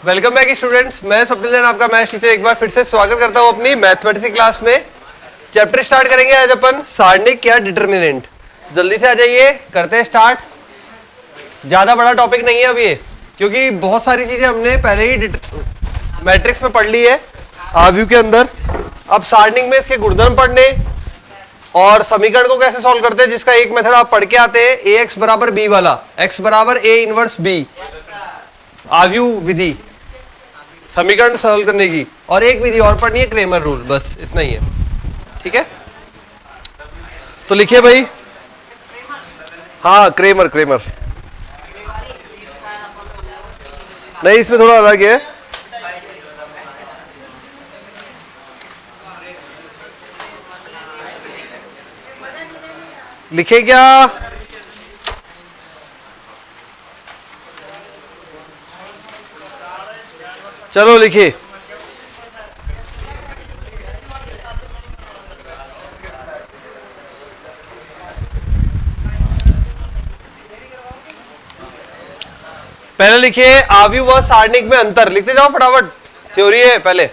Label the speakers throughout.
Speaker 1: Welcome back students, मैं स्वप्निल जैन आपका maths teacher एक बार फिर से स्वागत करता हूं अपनी मैथमेटिक्स की क्लास में। चैप्टर स्टार्ट करेंगे आज अपन सारणिक या डिटरमिनेंट। जल्दी से आ जाइए, करते हैं स्टार्ट। ज्यादा बड़ा टॉपिक नहीं है अब ये, क्योंकि बहुत सारी चीजें हमने पहले ही मैट्रिक्स में पढ़ ली है आव्यूह के अंदर। अब सारणिक में इसके गुणधर्म पढ़ने और समीकरण को कैसे सॉल्व करते हैं, जिसका एक मेथड आप पढ़ के आते हैं, ए एक्स बराबर बी वाला, एक्स बराबर ए इनवर्स बी, आव्यूह विधि समीकरण सॉल्व करने की। और एक विधि और पढ़नी है, क्रेमर रूल, बस इतना ही है। ठीक है, तो लिखिए भाई। हाँ, क्रेमर नहीं, इसमें थोड़ा अलग है। लिखे क्या? चलो लिखिए। पहले लिखिए आव्यूह व सारणिक में अंतर। लिखते जाओ फटाफट, थ्योरी है पहले।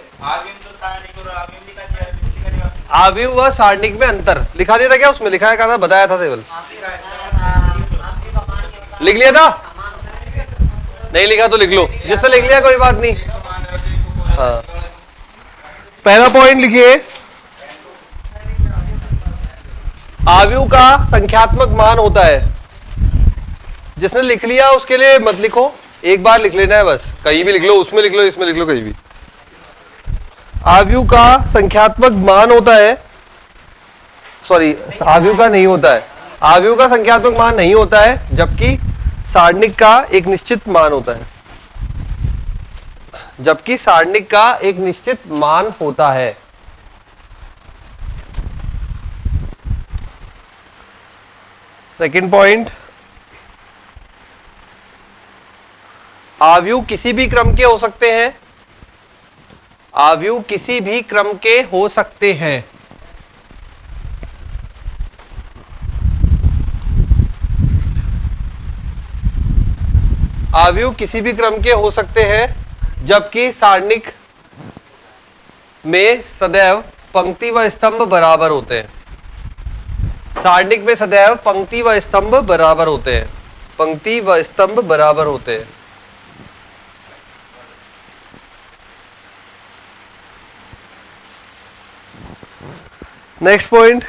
Speaker 1: आव्यूह व सारणिक में अंतर लिखा दिया था क्या? उसमें लिखा है, कहा था, बताया था टेबल। लिख लिया था? नहीं लिखा तो लिख लो, जिससे लिख लिया कोई बात नहीं। हाँ, पहला पॉइंट लिखिए, आव्यूह का संख्यात्मक मान होता है। जिसने लिख लिया उसके लिए मत लिखो, एक बार लिख लेना है बस। कहीं भी लिख लो, उसमें लिख लो, इसमें लिख लो, कहीं भी। आव्यूह का संख्यात्मक मान होता है, सॉरी, आव्यूह का नहीं होता है। आव्यूह का संख्यात्मक मान नहीं होता है, जबकि सारणिक का एक निश्चित मान होता है। जबकि सारणिक का एक निश्चित मान होता है। सेकंड पॉइंट, आव्यूह किसी भी क्रम के हो सकते हैं। आव्यूह किसी भी क्रम के हो सकते हैं। आव्यूह किसी भी क्रम के हो सकते हैं, जबकि सारणिक में सदैव पंक्ति व स्तंभ बराबर होते हैं। सारणिक में सदैव पंक्ति व स्तंभ बराबर होते हैं। पंक्ति व स्तंभ बराबर होते हैं। नेक्स्ट पॉइंट,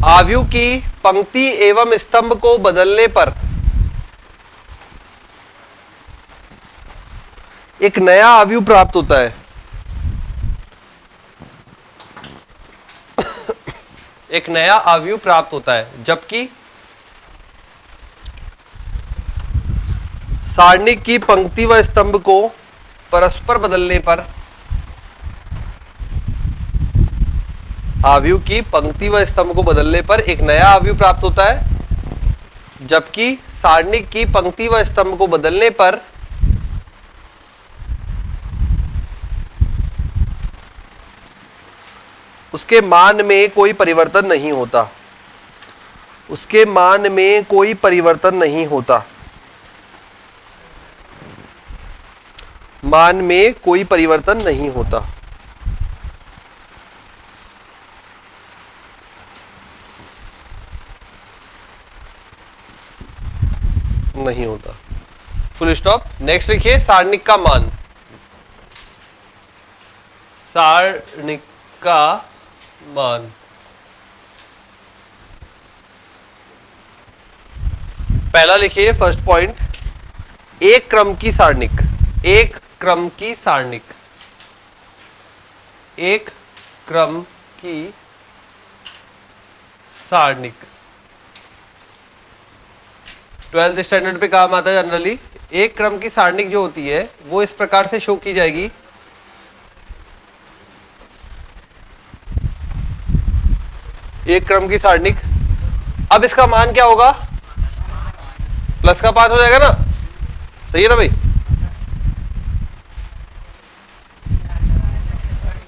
Speaker 1: आव्यूह की पंक्ति एवं स्तंभ को बदलने पर एक नया आव्यूह प्राप्त होता है। एक नया आव्यूह प्राप्त होता है, जबकि सारणिक की पंक्ति व स्तंभ को परस्पर बदलने पर आव्यूह की पंक्ति व स्तंभ को बदलने पर एक नया आव्यूह प्राप्त होता है, जबकि सारणिक की पंक्ति व स्तंभ को बदलने पर उसके मान में कोई परिवर्तन नहीं होता। उसके मान में कोई परिवर्तन नहीं होता। मान में कोई परिवर्तन नहीं होता। नहीं होता, फुल स्टॉप। नेक्स्ट लिखिए सारणिक का मान। सारणिक का मान, पहला लिखिए फर्स्ट पॉइंट, एक क्रम की सारणिक। एक क्रम की सारणिक, एक क्रम की सारणिक 12th स्टैंडर्ड पे काम आता है जनरली। एक क्रम की सारणिक जो होती है वो इस प्रकार से शो की जाएगी। एक क्रम की सारणिक, अब इसका मान क्या होगा? प्लस का 5 हो जाएगा ना, सही है ना भाई?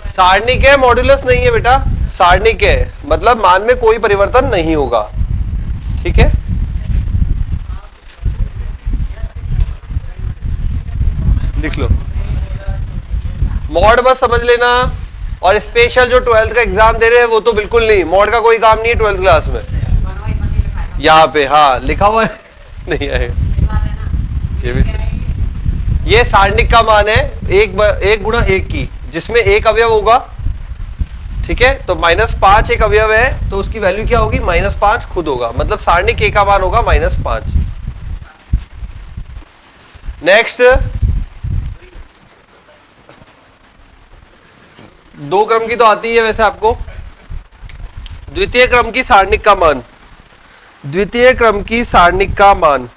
Speaker 1: सारणिक है, मॉड्यूलस नहीं है बेटा, सारणिक है, मतलब मान में कोई परिवर्तन नहीं होगा। ठीक है, लिख लो, मॉड बस समझ लेना। और स्पेशल जो 12th का एग्जाम दे रहे हैं वो तो बिल्कुल नहीं, मॉड का कोई काम नहीं है 12th क्लास में। यहाँ पे हाँ लिखा हुआ है नहीं आएगा ये भी सही। ये सारणिक का मान है एक गुणा एक की, जिसमें एक अवयव होगा, ठीक है। तो -5 एक अवयव है तो उसकी वैल्यू क्या होगी, -5 खुद होगा, मतलब सारणिक एक का मान होगा -5। नेक्स्ट, दो क्रम की तो आती है वैसे आपको। द्वितीय क्रम की सारणिक का मान, द्वितीय क्रम की सारणिक का मान,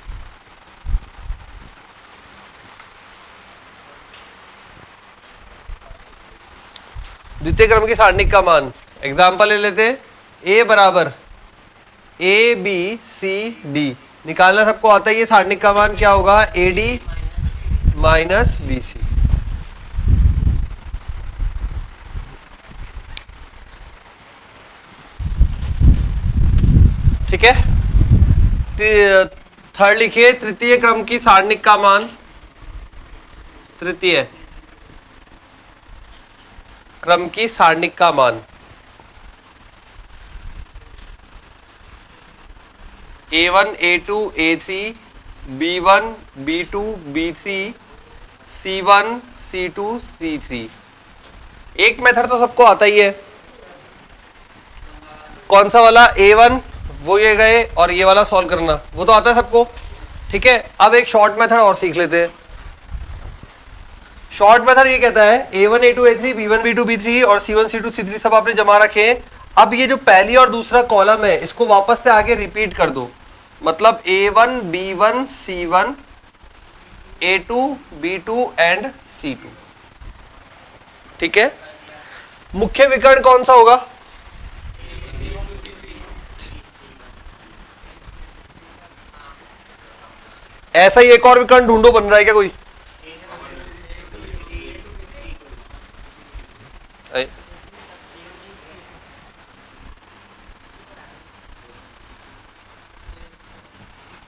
Speaker 1: द्वितीय क्रम की सारणिक का मान, एग्जाम्पल ले लेते हैं। ए बराबर ABCD निकालना सबको आता है। ये सारणिक का मान क्या होगा, AD माइनस BC। ठीक है। थर्ड लिखिए, तृतीय क्रम की सारणिक का मान, तृतीय क्रम की सारणिक का मान A1 A2 A3 B1 B2 B3 C1 C2 C3। एक मेथड तो सबको आता ही है, कौन सा वाला, A1 वो ये गए और ये वाला सॉल्व करना, वो तो आता है सबको, ठीक है। अब एक शॉर्ट मेथड और सीख लेते हैं। शॉर्ट मेथड ये कहता है A1 A2 A3 B1 B2 B3 और C1 C2 C3 सब आपने जमा रखे हैं। अब ये जो पहली और दूसरा कॉलम है इसको वापस से आगे रिपीट कर दो, मतलब A1 B1 C1 A2 B2 and C2, ठीक है। मुख्य विकर्ण कौन सा होगा, ऐसा ही एक और विकर्ण ढूंढो, बन रहा है क्या कोई,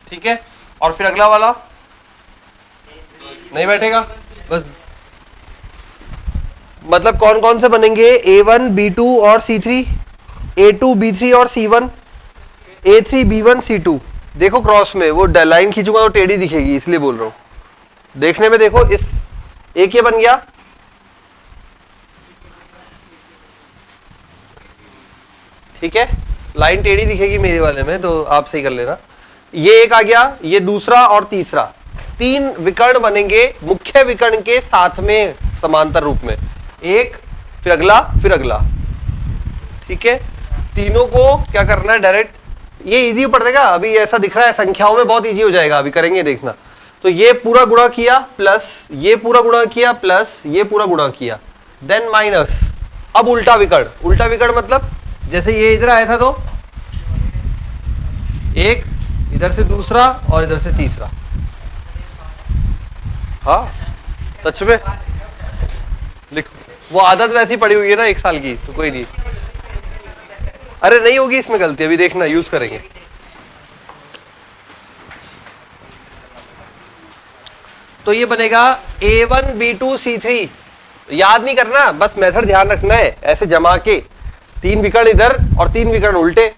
Speaker 1: ठीक है। और फिर अगला वाला नहीं बैठेगा बस, मतलब कौन कौन से बनेंगे, A1 B2 और C3, A2 B3 और C1, A3 B1 C2। देखो क्रॉस में वो लाइन खींचूंगा तो टेढ़ी दिखेगी, इसलिए बोल रहा हूं। देखने में देखो, इस एक ये बन गया, ठीक है, लाइन टेढ़ी दिखेगी मेरे वाले में, तो आप सही कर लेना। ये एक आ गया, ये दूसरा और तीसरा, तीन विकर्ण बनेंगे मुख्य विकर्ण के साथ में समांतर रूप में, एक फिर अगला फिर अगला, ठीक है। तीनों को क्या करना है, डायरेक्ट, ये इजी पड़ जाएगा, अभी ऐसा दिख रहा है संख्याओं में बहुत इजी हो जाएगा, अभी करेंगे देखना। तो ये पूरा गुणा किया प्लस ये पूरा गुणा किया प्लस ये पूरा गुणा किया, देन माइनस। अब उल्टा विकर्ण, उल्टा विकर्ण मतलब जैसे ये इधर आया था तो एक, इधर से दूसरा और इधर से तीसरा। हाँ सच में लिखो, वो आदत वैसी पड़ी हुई है ना 1 साल की, तो कोई नहीं। अरे नहीं होगी इसमें गलती, अभी देखना यूज करेंगे। तो ये बनेगा A1 B2 C3, याद नहीं करना, बस मेथड ध्यान रखना है, ऐसे जमा के तीन विकर्ण इधर और तीन विकर्ण उल्टे।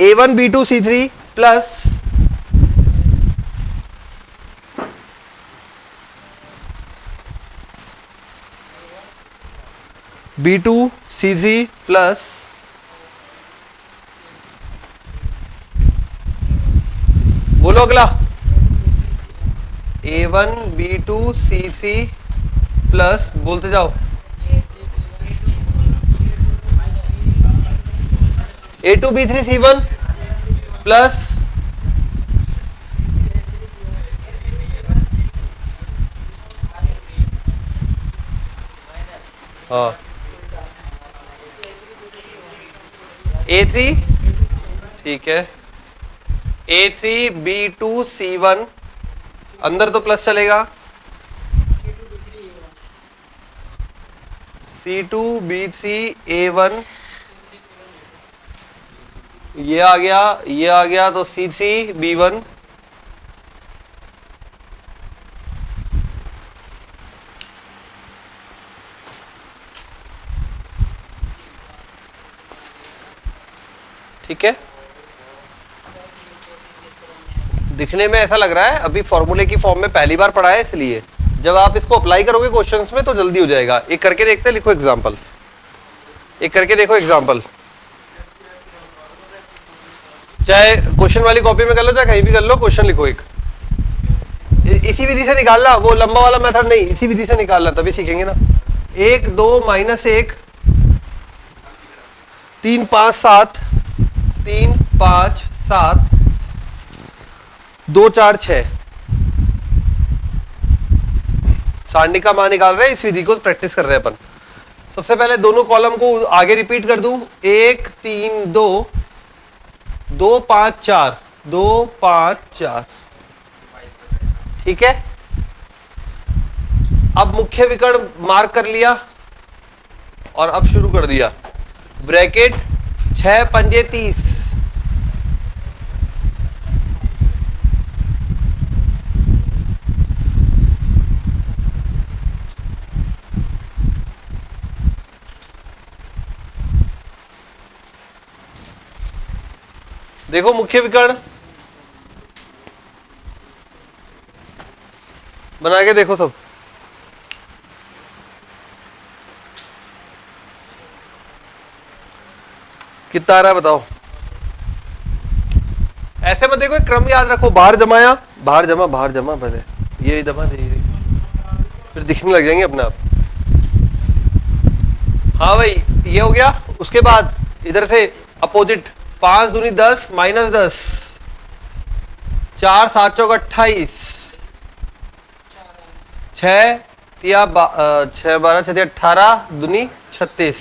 Speaker 1: A1 B2 C3 plus B2 C3 plus बोलो अगला, A1 B2 C3 प्लस, बोलते जाओ, A2 B3 C1 प्लस हाँ A3, ठीक है, A3 B2 C1, अंदर तो प्लस चलेगा, C2 B3 A1, ये आ गया तो C3 B1, ठीक है, दिखने में ऐसा लग रहा है अभी फॉर्मूले की फॉर्म में पहली बार पढ़ा है, इसलिए जब आप इसको अप्लाई करोगे क्वेश्चंस में तो जल्दी हो जाएगा। एक करके देखते हैं, लिखो एग्जांपल, एक करके देखो एग्जांपल, चाहे क्वेश्चन वाली कॉपी में कर लो चाहे कहीं भी कर लो, क्वेश्चन लिखो एक। इसी विधि से निकालना, वो लंबा वाला मेथड नहीं, इसी विधि से निकालना, तभी सीखेंगे ना। 1 2 -1 3 5 7 3 5 7 2 4 6 सारणी का मान निकाल रहे हैं, इस विधि को प्रैक्टिस कर रहे हैं अपन। सबसे पहले दोनों कॉलम को आगे रिपीट कर दूं, 1 3 2 2 5 4 2 5 4, ठीक है। अब मुख्य विकर्ण मार्क कर लिया और अब शुरू कर दिया, ब्रैकेट 6 पंजे 30, देखो मुख्य विकर्ण बना के देखो सब, कितना आ रहा है बताओ। ऐसे मत देखो, एक क्रम याद रखो, बाहर जमाया, बाहर जमा, बाहर जमा, पहले ये जमा नहीं, फिर दिखने लग जाएंगे अपने आप। हाँ भाई ये हो गया। उसके बाद इधर से अपोजिट, 5 दूनी 10 -10, 4 7 चौक 28, 6 तिया 6 12 6 18 दूनी 36,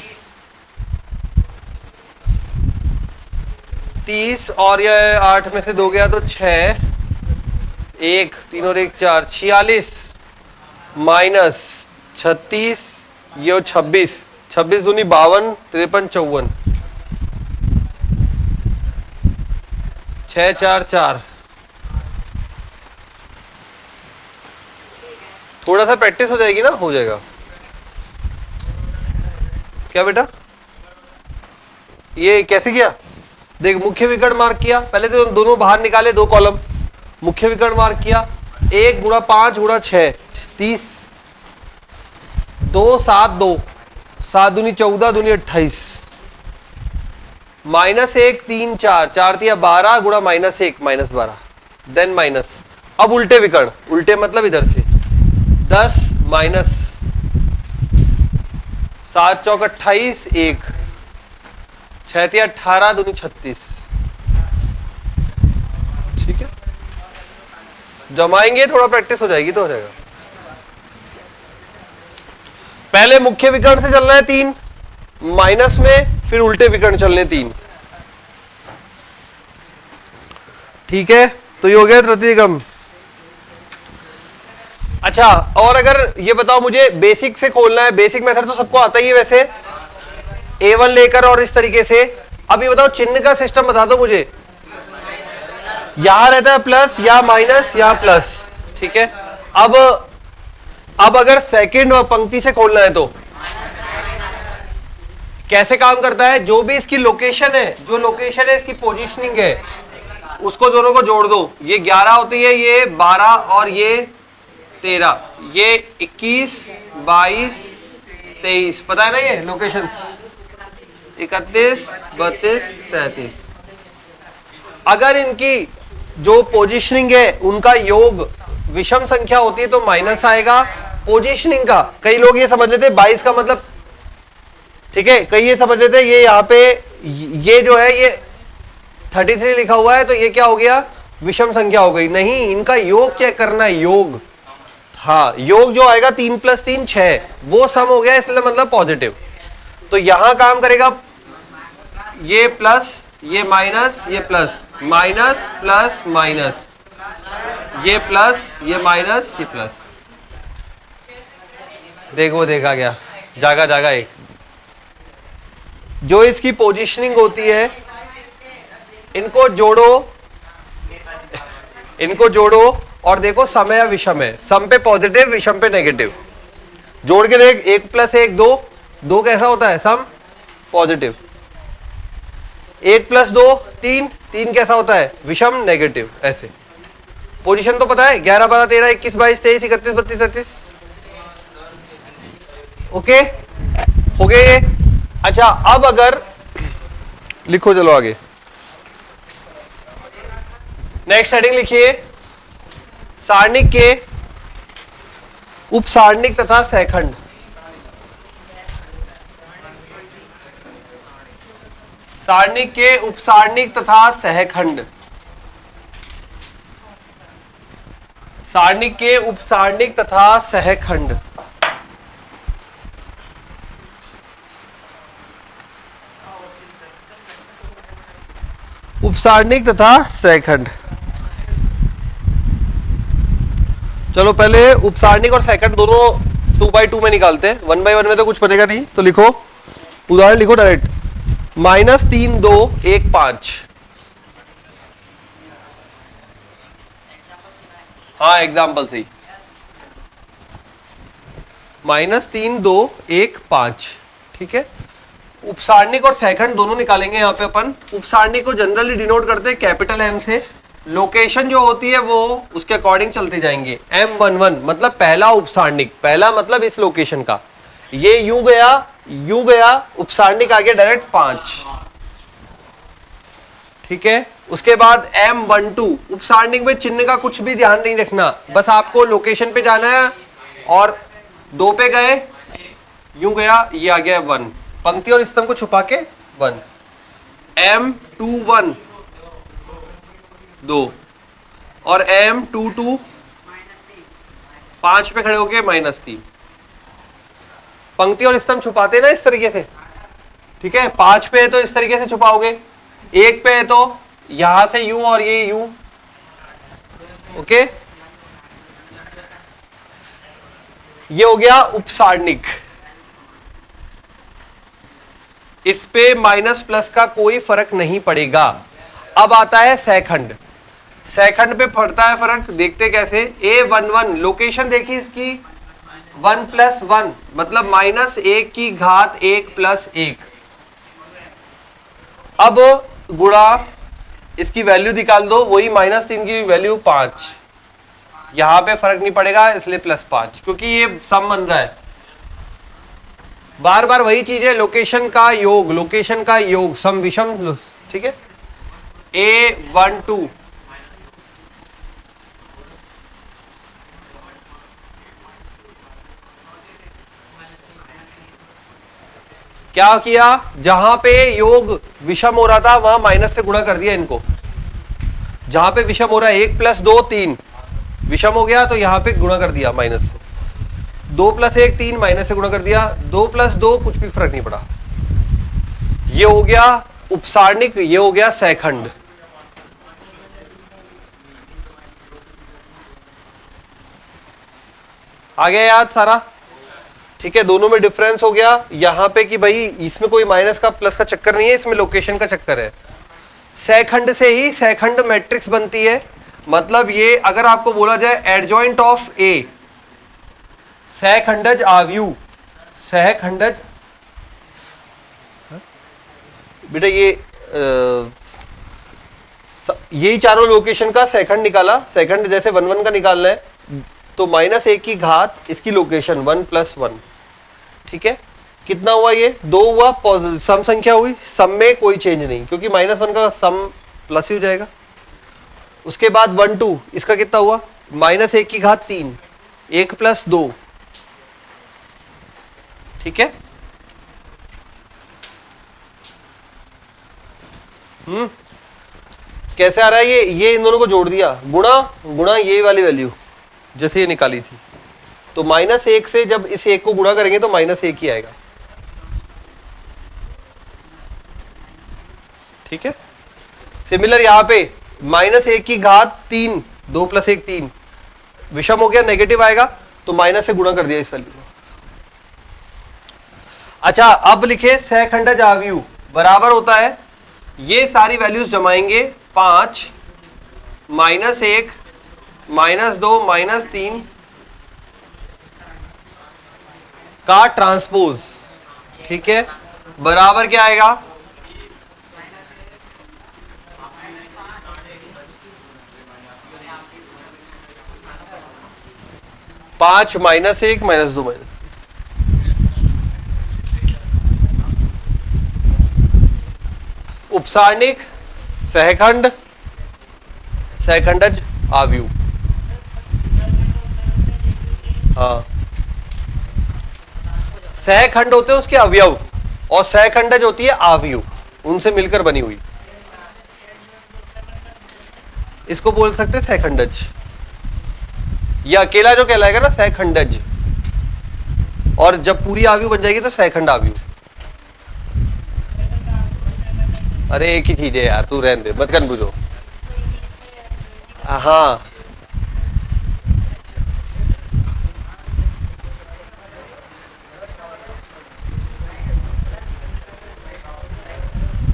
Speaker 1: 30 और ये 8 में से 2 गया तो 6, 1 3 और 1 4, 46 -36, ये 26, 26 दूनी 52 53 54, 6 4 4। थोड़ा सा प्रैक्टिस हो जाएगी ना, हो जाएगा। क्या बेटा ये कैसे किया, देख मुख्य विकर्ण मार्क किया, पहले तो दोनों बाहर निकाले, 2 कॉलम, मुख्य विकर्ण मार्क किया, 1 गुणा 5 गुणा 6 30, 2 7 2 7 दूनी 14 दूनी 28, -1 3 4 4 तिया 12 गुणा -1 -12, देन माइनस। अब उल्टे विकर्ण, उल्टे मतलब इधर से 10 माइनस 7 चौक 28 1, 6 तिया 18 दूनी 36, ठीक है। जमाएंगे, थोड़ा प्रैक्टिस हो जाएगी तो हो जाएगा। पहले मुख्य विकर्ण से चलना है 3 माइनस में, फिर उल्टे विकर्ण चलने 3, ठीक है। तो ये हो गया तृतीयकम। अच्छा, और अगर ये बताओ मुझे बेसिक से खोलना है, बेसिक मेथड तो सबको आता ही है वैसे, A1 लेकर और इस तरीके से। अब ये बताओ चिन्ह का सिस्टम बता दो मुझे, यहां रहता है प्लस या माइनस या प्लस, ठीक है। अब अगर सेकंड पंक्ति से खोलना है तो कैसे काम करता है, जो भी इसकी लोकेशन है, जो लोकेशन है इसकी पोजीशनिंग है, उसको दोनों को जोड़ दो। ये 11 होती है, ये 12 और ये 13, ये 21 22 23, पता है ना ये लोकेशंस, 31 32 33। अगर इनकी जो पोजीशनिंग है उनका योग विषम संख्या होती है तो माइनस आएगा पोजीशनिंग का। कई लोग ये समझ लेते 22 का मतलब, ठीक है, कई ये समझ लेते ये यहाँ पे ये जो है ये 33 लिखा हुआ है तो ये क्या हो गया, विषम संख्या हो गई। नहीं, इनका योग चेक करना है, योग। हाँ, योग जो आएगा 3 + 3 6, वो सम हो गया, इसलिए मतलब पॉजिटिव। तो यहां काम करेगा ये प्लस, ये माइनस, ये प्लस, माइनस प्लस माइनस, ये प्लस, ये माइनस, ये प्लस। देखो देखा गया, जागा जागा एक। जो इसकी पोजीशनिंग होती है, इनको जोड़ो, इनको जोड़ो और देखो सम या विषम है। सम पे पॉजिटिव, विषम पे नेगेटिव। जोड़ के देख, 1 + 1 2, 2 कैसा होता है, सम पॉजिटिव। 1 प्लस 2 3, 3 कैसा होता है विषम नेगेटिव। ऐसे पोजीशन तो पता है 11 12 13 21 22 23 31 32 33। ओके हो गए ये। अच्छा अब अगर लिखो, चलो आगे नेक्स्ट हेडिंग लिखिए, सारणिक के उपसारणिक तथा सहखंड। सारणिक के उपसारणिक तथा सहखंड। सारणिक के उपसारणिक तथा सहखंड। उपसारणिक तथा सहखंड। चलो पहले उपसारणिक और सहखंड दोनों 2x2 में निकालते हैं, 1x1 में तो कुछ बनेगा नहीं। तो लिखो, उदाहरण लिखो डायरेक्ट, -3 2 1 5। हाँ एग्जाम्पल सही, -3 2 1 5। ठीक है, उपसारणिक और सहखंड दोनों निकालेंगे। यहां पे अपन उपसारणिक को जनरली डिनोट करते हैं कैपिटल एम से, लोकेशन जो होती है वो उसके अकॉर्डिंग चलते जाएंगे। M11 मतलब पहला उपसारणिक, पहला मतलब इस लोकेशन का, ये यूं गया उपसारणिक आ गया डायरेक्ट 5। ठीक है, उसके बाद M12 उपसारणिक में चिन्ह का कुछ भी ध्यान नहीं रखना, बस आपको लोकेशन पे जाना है और 2 पे गए, यूं गया, ये आ गया 1, पंक्ति और स्तंभ को छुपा के 1। M21 2 और M22 5 पे खड़े होके -3, पंक्ति और स्तंभ छुपाते ना इस तरीके से। ठीक है, 5 पे है तो इस तरीके से छुपाओगे, 1 पे है तो यहां से यूं और ये यूं। ओके, ये हो गया उपसारणिक। इस पे माइनस प्लस का कोई फर्क नहीं पड़ेगा। अब आता है सहखंड। सहखंड पे पड़ता है फर्क, देखते कैसे। A11 लोकेशन देखिए इसकी 1 + 1 मतलब -1 की घात 1 + 1। अब गुणा इसकी वैल्यू निकाल दो, वही -3 की वैल्यू 5। यहां पे फर्क नहीं पड़ेगा इसलिए +5, क्योंकि ये सम बन रहा है। बार बार वही चीज है, लोकेशन का योग सम विषम। ठीक है, A12 क्या किया, जहां पे योग विषम हो रहा था वहां माइनस से गुणा कर दिया इनको। जहां पे विषम हो रहा है 1 + 2 3 विषम हो गया, तो यहां पे गुणा कर दिया माइनस से। 2 + 1 3 माइनस से गुणा कर दिया, 2 + 2 कुछ भी फर्क नहीं पड़ा। ये हो गया उपसारणिक, ये हो गया सहखंड। आ गया याद सारा। ठीक है, दोनों में डिफरेंस हो गया यहां पे कि भाई इसमें कोई माइनस का प्लस का चक्कर नहीं है, इसमें लोकेशन का चक्कर है। सहखंड से ही सहखंड मैट्रिक्स बनती है। मतलब ये अगर आपको बोला जाए एडजॉइंट ऑफ ए, सहखंडज आव्यूह, सहखंडज, बेटा यही चारों लोकेशन का सहखंड निकाला। सहखंड जैसे 1 1 का निकालना है, तो -1 की घात इसकी लोकेशन 1 + 1। ठीक है, कितना हुआ, ये 2 हुआ, सम संख्या हुई, सम में कोई चेंज नहीं, क्योंकि -1 का सम प्लस ही हो जाएगा। उसके बाद 1 2 इसका कितना हुआ, -1 की घात 3, 1 + 2। ठीक है, कैसे आ रहा है ये इन दोनों को जोड़ दिया, गुणा ये वाली वैल्यू जैसे ये निकाली थी, तो -1 से जब इस 1 को गुणा करेंगे तो -1 ही आएगा। ठीक है, सिमिलर यहां पे -1 की घात 3, 2 + 1 3 विषम हो गया, नेगेटिव आएगा, तो माइनस से गुणा कर दिया इस वैल्यू को। अच्छा, अब लिखे सहखंडज आव्यूह बराबर होता है, ये सारी वैल्यूज जमाएंगे, 5 -1 -2 -3 का ट्रांसपोज। ठीक है, बराबर क्या आएगा, पांच माइनस एक माइनस दो माइनस उपसारणिक सहखंड सहखंडज आव्यूह। हाँ, सहखंड होते हैं उसके अवयव और सहखंडज होती है आव्यूह, उनसे मिलकर बनी हुई। इसको बोल सकते हैं सहखंडज। ये अकेला जो कहलाएगा ना सहखंडज, और जब पूरी आव्यूह बन जाएगी तो सहखंड आव्यूह। अरे एक ही चीज है यार, तू रहने दे, मत कन्फ्यूज हो। हाँ,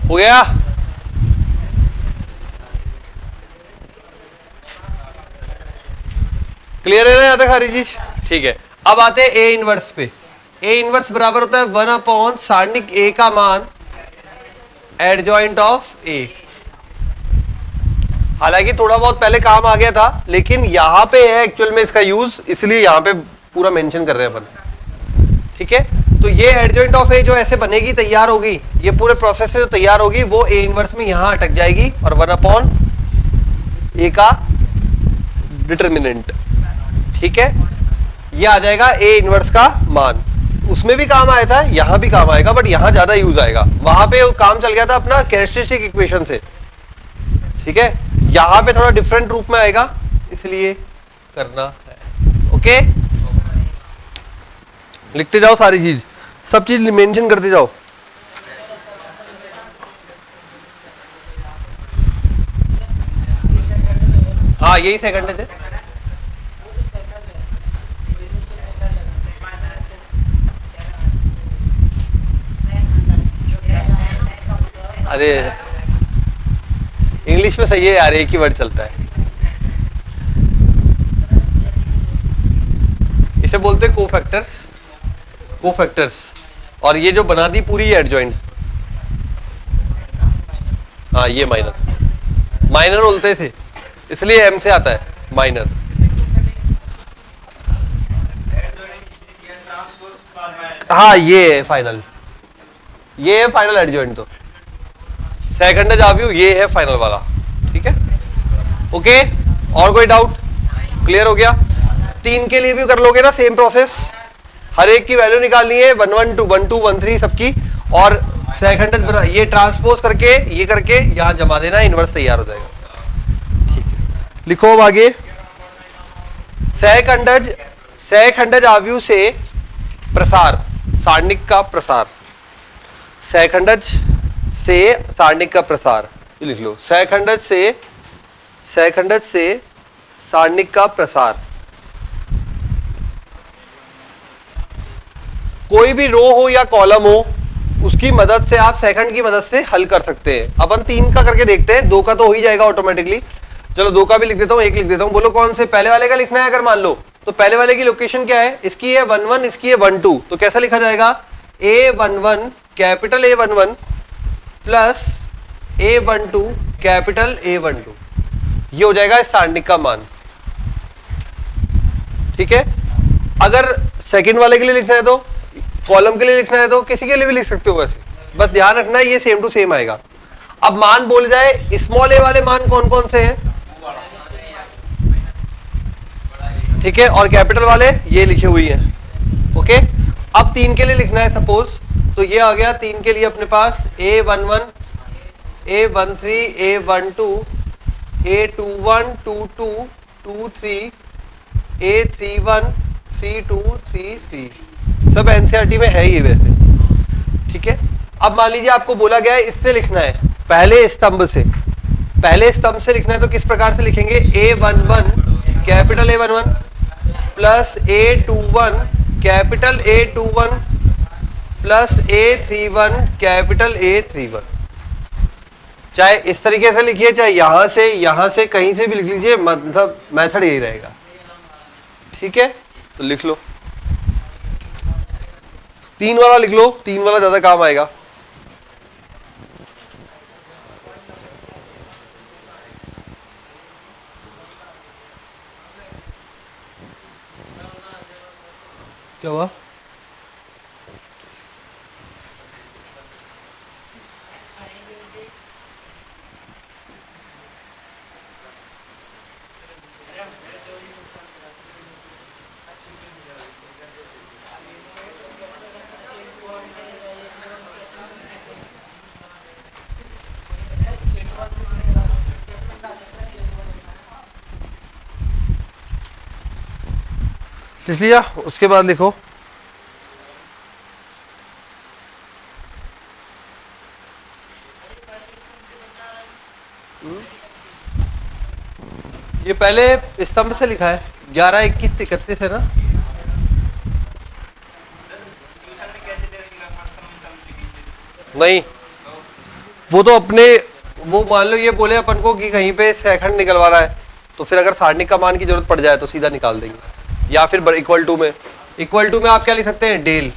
Speaker 1: हो गया। क्लियर है ना यहाँ तक सारी चीज? ठीक है, अब आते हैं ए इनवर्स पे। ए इनवर्स बराबर होता है 1 सारणिक ए का मान एडजॉइंट ऑफ ए। हालांकि थोड़ा बहुत पहले काम आ गया था, लेकिन यहां पे है एक्चुअल में इसका यूज, इसलिए यहां पे पूरा मेंशन कर रहे हैं अपन। ठीक है, तो ये एडजॉइंट ऑफ ए जो ऐसे बनेगी, तैयार होगी, ये पूरे प्रोसेस से जो तैयार होगी वो ए इनवर्स में यहां अटक जाएगी और 1 ए का डिटर्मिनेंट। ठीक है, ये आ जाएगा ए इनवर्स का मान। उसमें भी काम आया था, यहां भी काम आएगा, बट यहां ज्यादा यूज आएगा। वहां पे काम चल गया था अपना कैरेक्टरिस्टिक इक्वेशन से। ठीक है, यहां पे थोड़ा डिफरेंट रूप में आएगा, इसलिए करना है। ओके, लिखते जाओ सारी चीज, सब चीज मेंशन करते जाओ। हाँ, यही सेकंड है। अरे इंग्लिश में सही है यार, एक ही वर्ड चलता है। इसे बोलते हैं कोफैक्टर्स, कोफैक्टर्स। और ये जो बना दी पूरी एडजॉइंट, हाँ ये माइनर, माइनर बोलते थे, इसलिए एम से आता है माइनर। हाँ ये है फाइनल, ये है फाइनल एडजॉइंट। तो सेकंड आव्यूह ये है फाइनल वाला। ठीक है, ओके, और कोई डाउट? क्लियर हो गया? 3 के लिए भी कर लोगे ना सेम प्रोसेस, हर एक की वैल्यू निकालनी है 1 1 2 1 2 1 3 सबकी, और सेकंड ये ट्रांसपोज करके ये करके यहां जमा देना, इनवर्स तैयार हो जाएगा। ठीक है, लिखो अब आगे। सहखंडज, सहखंडज आव्यूह से प्रसार, सारणिक का प्रसार, सहखंडज से सारणिक का प्रसार, ये लिख लो। सहखंडज से, सहखंडज से सारणिक का प्रसार। कोई भी रो हो या कॉलम हो, उसकी मदद से आप सेकंड की मदद से हल कर सकते हैं। अपन 3 का करके देखते हैं, 2 का तो हो ही जाएगा ऑटोमेटिकली। चलो 2 का भी लिख देता हूं, 1 लिख देता हूं। बोलो कौन से पहले वाले का लिखना है? अगर मान लो तो पहले वाले की लोकेशन क्या है? इसकी है 1 1, इसकी है 1 2। तो कैसा लिखा जाएगा? A11 capital A11 plus A12 capital A12, ये हो जाएगा इस सारणिक का मान। ठीक है, अगर सेकंड वाले के लिए लिखना है तो, कॉलम के लिए लिखना है तो, किसी के लिए भी लिख सकते हो वैसे, बस ध्यान रखना है ये सेम टू सेम आएगा। अब मान बोल जाए, स्मॉल ए वाले मान कौन कौन से हैं? ठीक है, और कैपिटल वाले ये लिखे हुई हैं। ओके, अब 3 के लिए लिखना है सपोज, तो ये आ गया 3 के लिए अपने पास A11 A13 A12 A21 22 23 A31 32 33, सब एनसीईआरटी में है ये वैसे। ठीक है, अब मान लीजिए आपको बोला गया है इससे लिखना है, पहले स्तंभ से, पहले स्तंभ से लिखना है, तो किस प्रकार से लिखेंगे? A11 capital A11 plus A21 capital A21 plus A31 capital A31। चाहे इस तरीके से लिखिए, चाहे यहां से कहीं से भी लिख लीजिए, मतलब मेथड यही रहेगा। ठीक है, तो लिख लो 3 वाला, लिख लो 3 वाला, ज्यादा काम आएगा। क्या हुआ? लिख लिया? उसके बाद लिखो ये पहले स्तंभ से लिखा है 11, 21, 31 है ना? नहीं, वो तो अपने वो मान लो ये बोले अपन को कि कहीं पे सेकंड निकलवाना है तो फिर अगर सारणिक का मान की जरूरत पड़ जाए तो सीधा निकाल देंगे, या फिर इक्वल टू में आप क्या लिख सकते हैं? डेल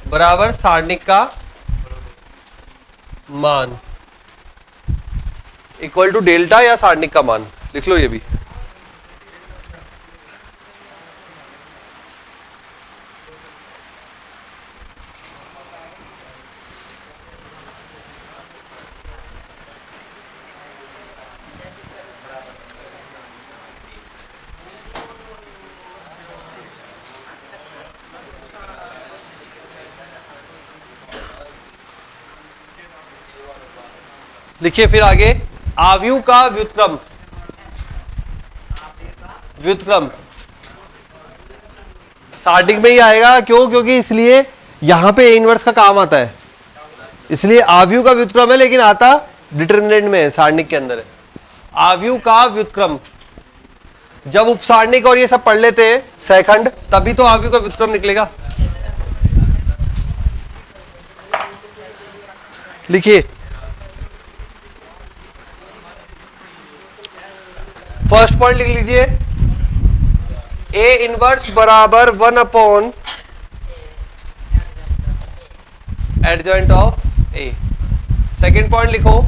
Speaker 1: बराबर सारणिक का मान इक्वल टू डेल्टा या सारणिक का मान, लिख लो ये भी। लिखिए फिर आगे, आव्यूह का व्युत्क्रम सारणिक में ही आएगा। क्यों? क्योंकि इसलिए यहां पे ए इनवर्स का काम आता है, इसलिए आव्यूह का व्युत्क्रम है, लेकिन आता डिटरमिनेंट में है, सारणिक के अंदर है। आव्यूह का व्युत्क्रम, जब उपसारणिक और ये सब पढ़ लेते हैं सेकंड, तभी तो आव्यूह का व्युत्क्रम निकलेगा। लिखिए फर्स्ट पॉइंट लिख लीजिए, ए इनवर्स बराबर 1 upon adjoint of A. Second point लिखो,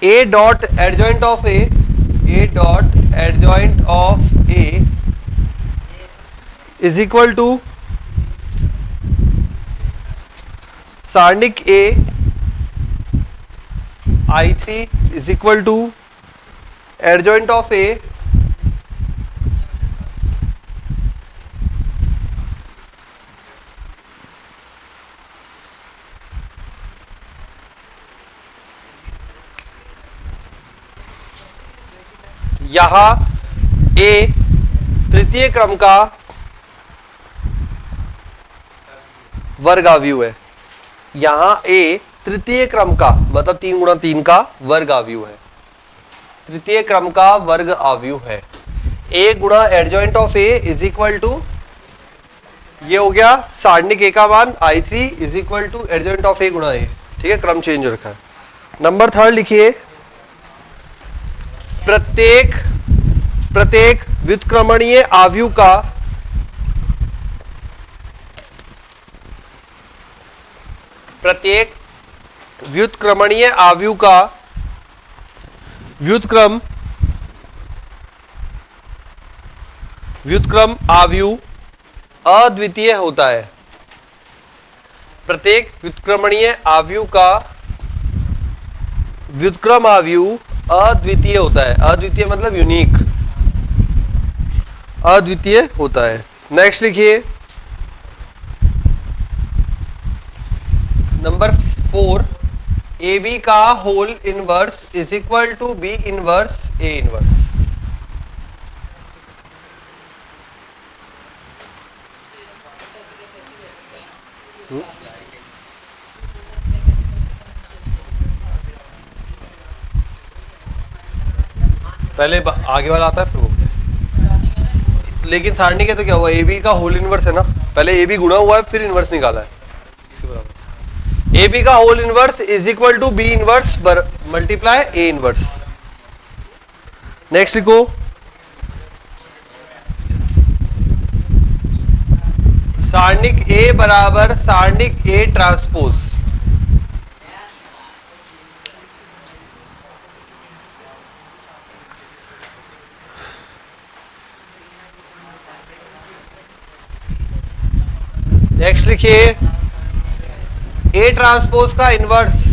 Speaker 1: A dot adjoint of A, A dot adjoint of A is equal to सारणिक A I3 is equal to adjoint of A यहां ए तृतीय क्रम का वर्गाव्यूह है। यहां ए तृतीय क्रम का मतलब 3 गुणा 3 का वर्ग आव्यूह है, तृतीय क्रम का वर्ग आव्यूह है। ए गुणा adjoint of A is equal to, ये हो गया सारणिक ए का मान I3 is equal to adjoint of A गुणा ए। ठीक है, क्रम चेंज रखा है। नंबर 3 लिखिए, प्रत्येक व्युत्क्रमणीय आव्यूह का व्युत्क्रम आव्यूह अद्वितीय होता है। प्रत्येक व्युत्क्रमणीय आव्यूह का व्युत्क्रम आव्यूह अद्वितीय होता है। अद्वितीय मतलब यूनिक, अद्वितीय होता है। नेक्स्ट लिखिए नंबर 4, ए बी का whole inverse is equal to B inverse A inverse. पहले आगे वाला आता है फिर वो, लेकिन सारणी के तो क्या हुआ, ए बी का होल इनवर्स है ना, पहले ए बी गुणा हुआ है फिर इनवर्स निकाला है, इसके बराबर। ए बी का whole inverse is equal to B inverse multiply A inverse. Next लिखो, सारणिक ए बराबर सारणिक ए ट्रांसपोज। नेक्स्ट लिखिए ए ट्रांसपोज का इनवर्स।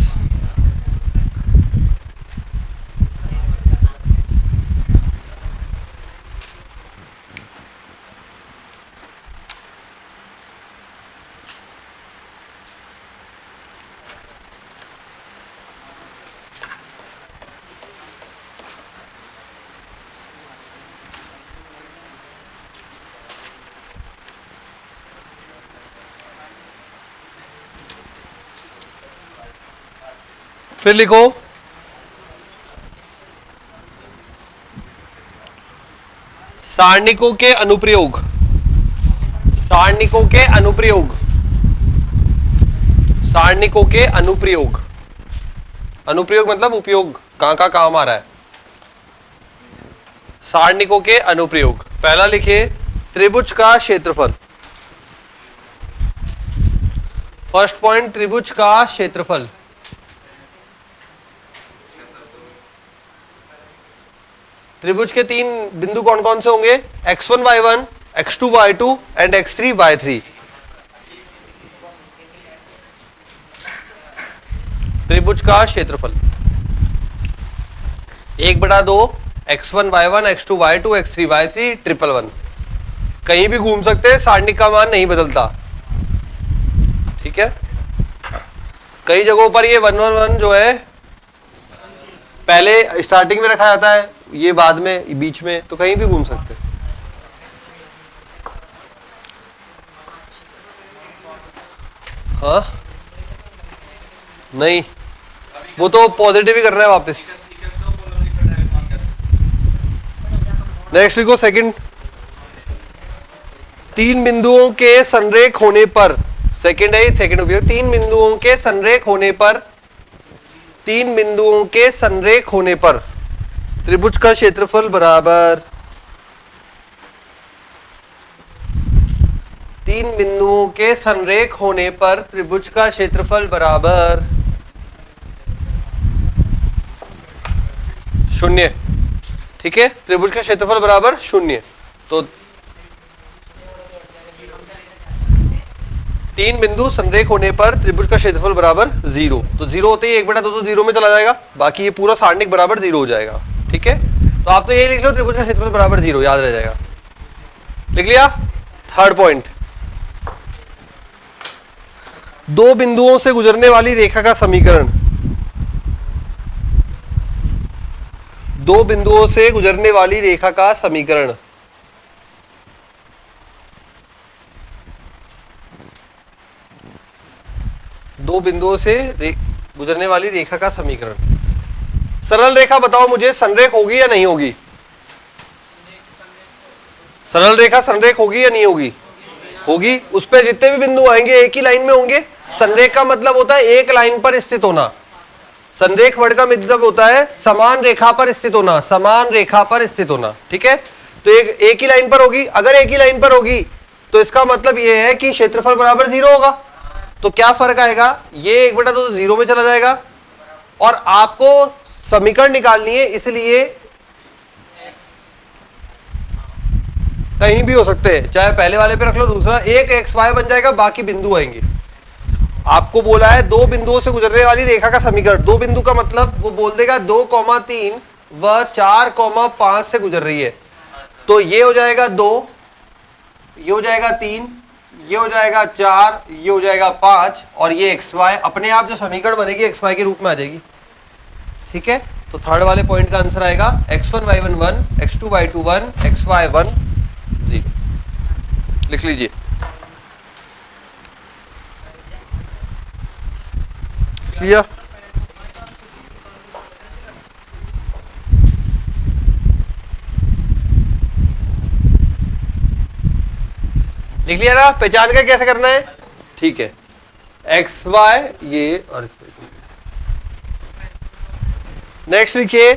Speaker 1: फिर लिखो सारणिकों के अनुप्रयोग। सारणिकों के अनुप्रयोग। सारणिकों के अनुप्रयोग। अनुप्रयोग मतलब उपयोग, कहां का काम आ रहा है। सारणिकों के अनुप्रयोग। पहला लिखिए त्रिभुज का क्षेत्रफल। फर्स्ट पॉइंट त्रिभुज का क्षेत्रफल। त्रिभुज के तीन बिंदु कौन कौन से होंगे? x1 y1, x2 y2 and x3 y3। त्रिभुज का क्षेत्रफल 1/2 x1 y1, x2 y2, x3 y3 111। कहीं भी घूम सकते हैं, सारणिक का मान नहीं बदलता। ठीक है, कई जगहों पर ये 111 जो है पहले स्टार्टिंग में रखा जाता है, ये बाद में, बीच में, तो कहीं भी घूम सकते हैं। हाँ नहीं, वो तो पॉजिटिव ही करना है वापस। नेक्स्ट लिखो सेकंड, तीन बिंदुओं के संरेख होने पर, सेकंड है सेकंड उपयोग, तीन बिंदुओं के संरेख होने पर, तीन बिंदुओं के संरेख होने पर त्रिभुज का क्षेत्रफल बराबर, तीन बिंदुओं के संरेख होने पर त्रिभुज का क्षेत्रफल बराबर 0। ठीक है, त्रिभुज का क्षेत्रफल बराबर 0। तो तीन बिंदु संरेख होने पर त्रिभुज का क्षेत्रफल बराबर 0। तो 0 होते ही 1/2 तो 0 में चला जाएगा, बाकी ये पूरा सारणिक बराबर 0 हो जाएगा। ठीक है, तो आप तो यही लिख लो त्रिभुज का क्षेत्रफल बराबर 0, याद रह जाएगा। लिख लिया। थर्ड पॉइंट, दो बिंदुओं से गुजरने वाली रेखा का समीकरण। दो बिंदुओं से गुजरने वाली रेखा का समीकरण। दो बिंदुओं से गुजरने वाली रेखा का समीकरण। सरल रेखा बताओ मुझे, संरेख होगी या नहीं होगी? सरल रेखा संरेख होगी या नहीं होगी? होगी। उस पर जितने भी बिंदु आएंगे एक ही लाइन में होंगे। संरेख का मतलब होता है एक लाइन पर स्थित होना। संरेख वर्ड का मतलब होता है समान रेखा पर स्थित होना, समान रेखा पर स्थित होना। ठीक है, तो एक ही लाइन पर होगी। अगर एक ही लाइन पर होगी तो इसका मतलब यह है कि क्षेत्रफल बराबर 0 होगा। तो क्या फर्क आएगा? ये 1/2 तो 0 में चला जाएगा, और आपको समीकरण निकालनी है, इसलिए कहीं भी हो सकते हैं, चाहे पहले वाले पे रख लो, दूसरा एक xy बन जाएगा, बाकी बिंदु आएंगे। आपको बोला है दो बिंदुओं से गुजरने वाली रेखा का समीकरण। दो बिंदु का मतलब वो बोल देगा 2,3 व 4,5 से गुजर रही है। तो ये हो जाएगा 2, ये हो जाएगा 3, ये हो जाएगा 4, ये हो जाएगा 5, और ये xy अपने आप जो समीकरण बनेगी xy के रूप में आ जाएगी। ठीक है, तो थर्ड वाले पॉइंट का आंसर आएगा x1 y1 1, x2 y2 1, xy 1 0। लिख लीजिए। लिया। लिख लिया ना? पहचान कर कैसे करना है? ठीक है, एक्स वाई ये और नेक्स्ट लिखिए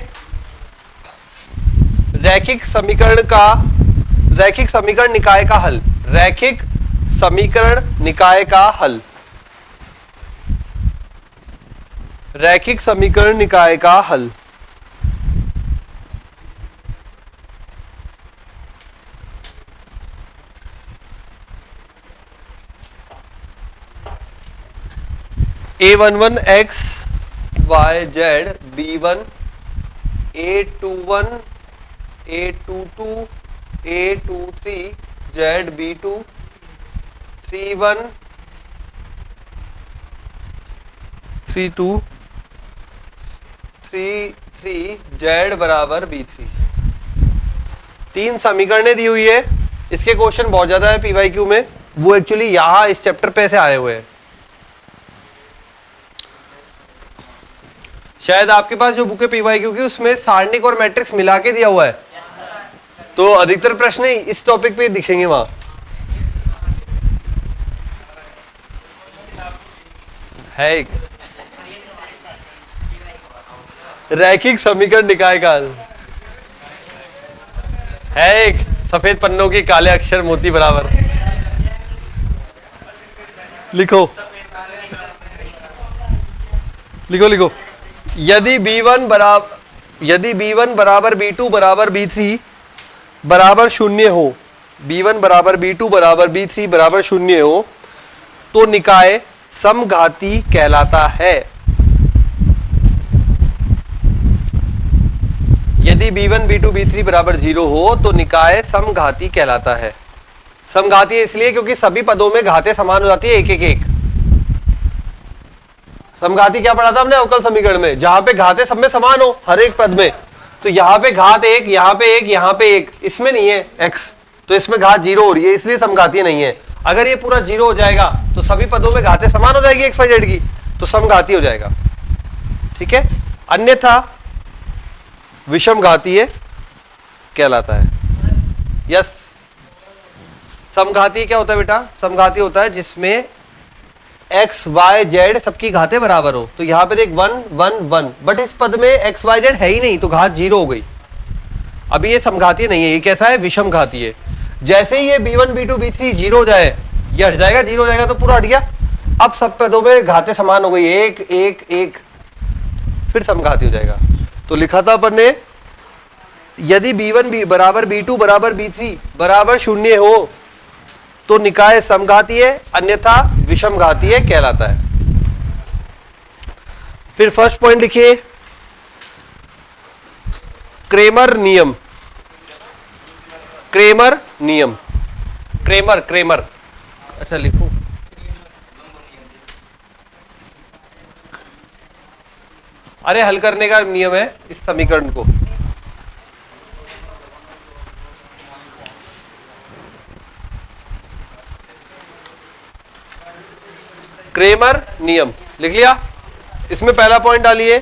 Speaker 1: रैखिक समीकरण निकाय का हल। रैखिक समीकरण निकाय का हल। रैखिक समीकरण निकाय का हल। A11 x y z B1 A21 A22 A23 z B2 31 32 33 z बराबर B3। तीन समीकरणें दी हुई है। इसके क्वेश्चन बहुत ज्यादा है पीवाईक्यू में, वो एक्चुअली यहां इस चैप्टर पे से आए हुए हैं। शायद आपके पास जो बुक है पीवाईक्यू की उसमें सारणिक और मैट्रिक्स मिला के दिया हुआ है, तो अधिकतर प्रश्न इस टॉपिक पे दिखेंगे वहां। है एक रैखिक समीकरण निकाय का है, एक सफेद पन्नों की काले अक्षर मोती बराबर। लिखो लिखो लिखो। यदि B1 बराबर B2 बराबर B3 बराबर 0 हो, B1 बराबर B2 बराबर B3 बराबर 0 हो, तो निकाय समघाती कहलाता है। यदि B1 B2 B3 बराबर 0 हो तो निकाय समघाती कहलाता है। समघाती इसलिए क्योंकि सभी पदों में घातें समान हो जाती है, एक एक एक। समघाती क्या पढ़ा था हमने अवकल समीकरण में, जहां पे घातें सब में समान हो हर एक पद में। तो यहाँ पे घात एक, यहाँ पे एक, यहाँ पे एक, इसमें नहीं है x, तो इसमें घात 0 हो रही है, इसलिए समघाती नहीं है। अगर ये पूरा 0 हो जाएगा तो सभी पदों में घातें समान हो जाएगी x y z की, तो समघाती हो जाएगा। ठीक है, अन्यथा विषमघातीय कहलाता है। यस, समघाती क्या होता है बेटा? समघाती होता है जिसमें x y z सबकी घातें बराबर हो। तो यहां पे देख 1 1 1, बट इस पद में x y z है ही नहीं, तो घात 0 हो गई। अभी ये समघाती नहीं है, ये कैसा है? विषमघाती है। जैसे ही ये B1 B2 B3 0 हो जाए, ये हट जाएगा, 0 हो जाएगा तो पूरा हट गया। अब सब पदों में घातें समान हो गई, एक एक एक, फिर समघाती हो जाएगा। तो लिखा था अपन ने, यदि B1 बराबर B2 बराबर B3 बराबर 0 हो तो निकाय समघातीय, अन्यथा विषमघातीय कहलाता है। फिर फर्स्ट पॉइंट लिखिए, क्रेमर नियम। क्रेमर नियम, क्रेमर, अच्छा लिखो। अरे हल करने का नियम है इस समीकरण को। क्रेमर नियम लिख लिया। इसमें पहला पॉइंट डालिए,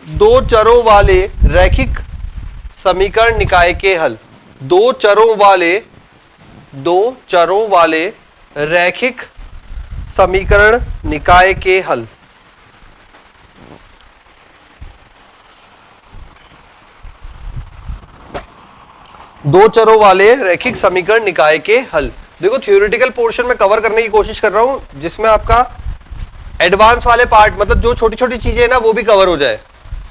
Speaker 1: दो चरों वाले रैखिक समीकरण निकाय के हल। दो चरों वाले रैखिक समीकरण निकाय के हल। दो चरों वाले रैखिक समीकरण निकाय के हल। देखो, थ्योरेटिकल पोर्शन में कवर करने की कोशिश कर रहा हूं जिसमें आपका एडवांस वाले पार्ट, मतलब जो छोटी छोटी चीजें ना, वो भी कवर हो जाए,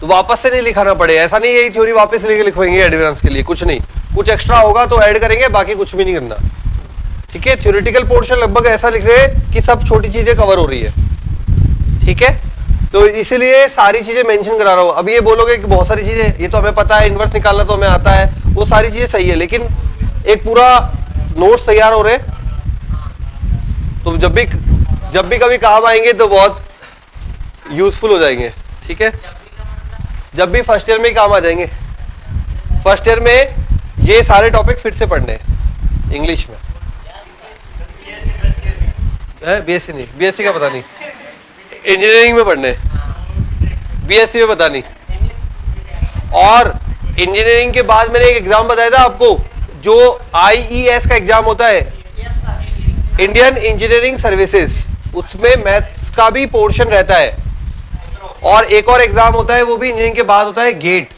Speaker 1: तो वापस से नहीं लिखाना पड़े। ऐसा नहीं यही थ्योरी वापस लेके लिखवाएंगे एडवांस के लिए, कुछ नहीं, कुछ एक्स्ट्रा होगा तो ऐड करेंगे, बाकी कुछ भी नहीं करना। ठीक है, थ्योरेटिकल पोर्शन लगभग ऐसा लिख रहे हैं कि सब छोटी चीजें कवर हो रही है। ठीक है, तो इसीलिए सारी चीजें मेंशन करा रहा हूं। अब ये बोलोगे कि बहुत सारी चीजें ये तो हमें पता है, इनवर्स निकालना तो हमें आता है, वो सारी चीजें सही है, लेकिन एक पूरा नोट्स तैयार हो रहे, तो जब भी कभी काम आएंगे तो बहुत यूजफुल हो जाएंगे। ठीक है, जब भी फर्स्ट ईयर में ही काम आ जाएंगे। फर्स्ट ईयर में ये सारे टॉपिक फिर से पढ़ने इंग्लिश में। बीएससी नहीं, बीएससी का पता नहीं, इंजीनियरिंग में पढ़ने, बीएससी में पता नहीं। और इंजीनियरिंग के बाद मैंने एक एग्जाम बताया था आपको, जो IES का एग्जाम होता है, इंडियन इंजीनियरिंग सर्विसेज, उसमें मैथ्स का भी पोर्शन रहता है। और एक और एग्जाम होता है, वो भी इंजीनियरिंग के बाद होता है, गेट।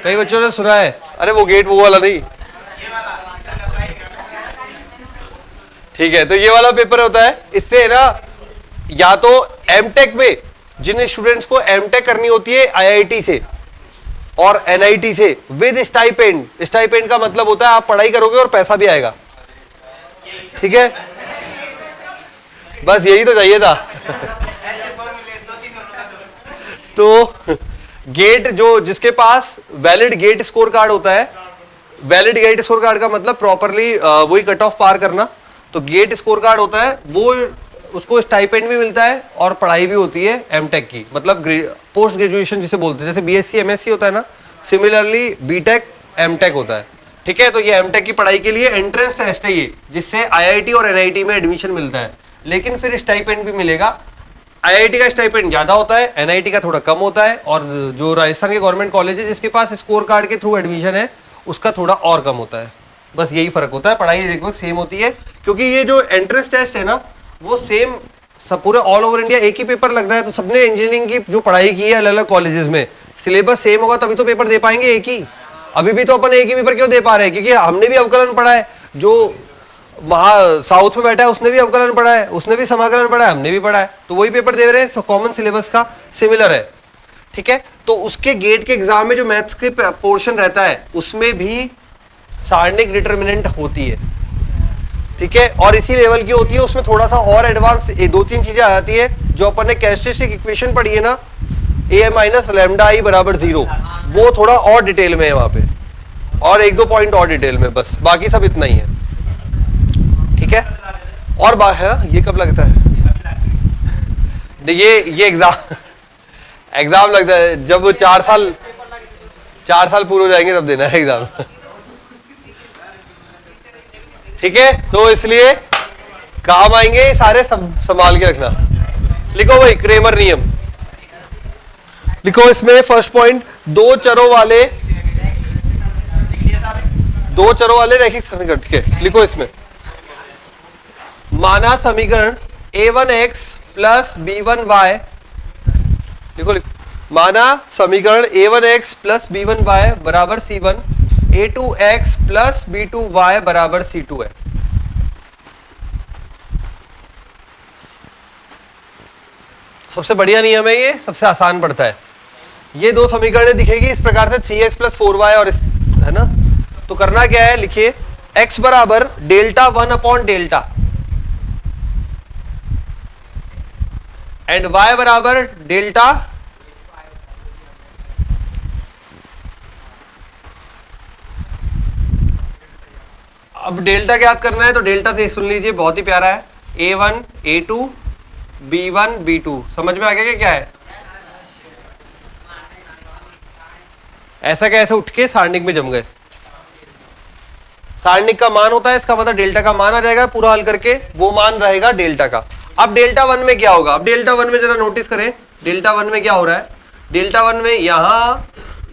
Speaker 1: कई बच्चों ने सुना है, अरे वो गेट वो वाला नहीं। ठीक है, तो ये वाला पेपर होता है। इससे ना, या तो एमटेक में जिन स्टूडेंट्स को एमटेक करनी होती है IIT से और NIT से विद स्टाइपेंड। स्टाइपेंड का मतलब होता है आप पढ़ाई करोगे और पैसा भी आएगा। ठीक है, बस यही तो चाहिए था। तो गेट जो जिसके पास वैलिड गेट स्कोर कार्ड होता है, वैलिड गेट स्कोर कार्ड का मतलब प्रॉपरली वही कट ऑफ पार करना, तो गेट स्कोर कार्ड होता है वो, उसको स्टाइपेंड भी मिलता है और पढ़ाई भी होती है एमटेक की, मतलब पोस्ट ग्रेजुएशन जिसे बोलते हैं, जैसे बीएससी एमएससी होता है ना, सिमिलरली बीटेक एमटेक होता है। ठीक है, तो ये एमटेक की पढ़ाई के लिए एंट्रेंस टेस्ट है ये, जिससे आईआईटी और एनआईटी में एडमिशन मिलता है, लेकिन फिर स्टाइपेंड भी मिलेगा। आईआईटी का स्टाइपेंड ज्यादा होता है, एनआईटी का थोड़ा कम होता है, और जो राजस्थान के गवर्नमेंट कॉलेज है जिसके पास स्कोर कार्ड के थ्रू एडमिशन है उसका थोड़ा और कम होता है। बस यही फर्क होता है, पढ़ाई लगभग सेम होती है, क्योंकि ये जो एंट्रेंस टेस्ट है ना वो सेम सब पूरे ऑल ओवर इंडिया एक ही पेपर लग रहा है, तो सबने इंजीनियरिंग की जो पढ़ाई की है अलग अलग कॉलेजेस में, सिलेबस सेम होगा तभी तो पेपर दे पाएंगे एक ही। अभी भी तो अपन एक ही पेपर क्यों दे पा रहे हैं, क्योंकि हमने भी अवकलन पढ़ा है, जो वहाँ साउथ में बैठा है उसने भी अवकलन पढ़ा है, उसने भी समाकलन पढ़ा है, हमने भी पढ़ा है, तो वही पेपर दे रहे हैं, कॉमन सिलेबस का सिमिलर है। ठीक है, तो उसके गेट के एग्जाम में जो मैथ्स के पोर्शन रहता है उसमें भी सारणिक डिटर्मिनेंट होती है। ठीक है, और इसी लेवल की होती है, उसमें थोड़ा सा और एडवांस दो तीन चीजें आ जाती है, जो अपन ने कैरेक्टरिस्टिक इक्वेशन पढ़ी है ना, a माइनस लैम्डा आई बराबर 0, वो थोड़ा और डिटेल में है वहां पे, और एक दो पॉइंट और डिटेल में, बस बाकी सब इतना ही है। ठीक है, और है ये कब लगता है, ये एग्जाम लगता है जब 4 साल पूरे हो जाएंगे तब देना है एग्जाम। ठीक है, तो इसलिए काम आएंगे सारे, संभाल के रखना। लिखो भाई क्रेमर नियम, लिखो इसमें फर्स्ट पॉइंट, दो चरों वाले रैखिक समीकरण। ठीक है, लिखो इसमें माना समीकरण a1x प्लस b1y, लिखो माना समीकरण a1x प्लस b1y बराबर c1, a2x प्लस b2y बराबर c2 है। सबसे बढ़िया नियम है ये, सबसे आसान पड़ता है। ये दो समीकरणें दिखेगी इस प्रकार से 3x प्लस 4y और है ना, तो करना क्या है, लिखिए x बराबर delta 1 upon delta and y बराबर डेल्टा अब डेल्टा क्या याद करना है, तो डेल्टा से सुन लीजिए, बहुत ही प्यारा है, a1 a2 b1 b2, समझ में आ गया क्या है। ऐसा कैसे उठ के सारणिक में जम गए, सारणिक का मान होता है, इसका मतलब डेल्टा का मान आ जाएगा, पूरा हल करके वो मान रहेगा डेल्टा का। अब डेल्टा 1 में क्या होगा, अब डेल्टा 1 में जरा नोटिस करें, डेल्टा 1 में क्या हो रहा है, डेल्टा 1 में यहां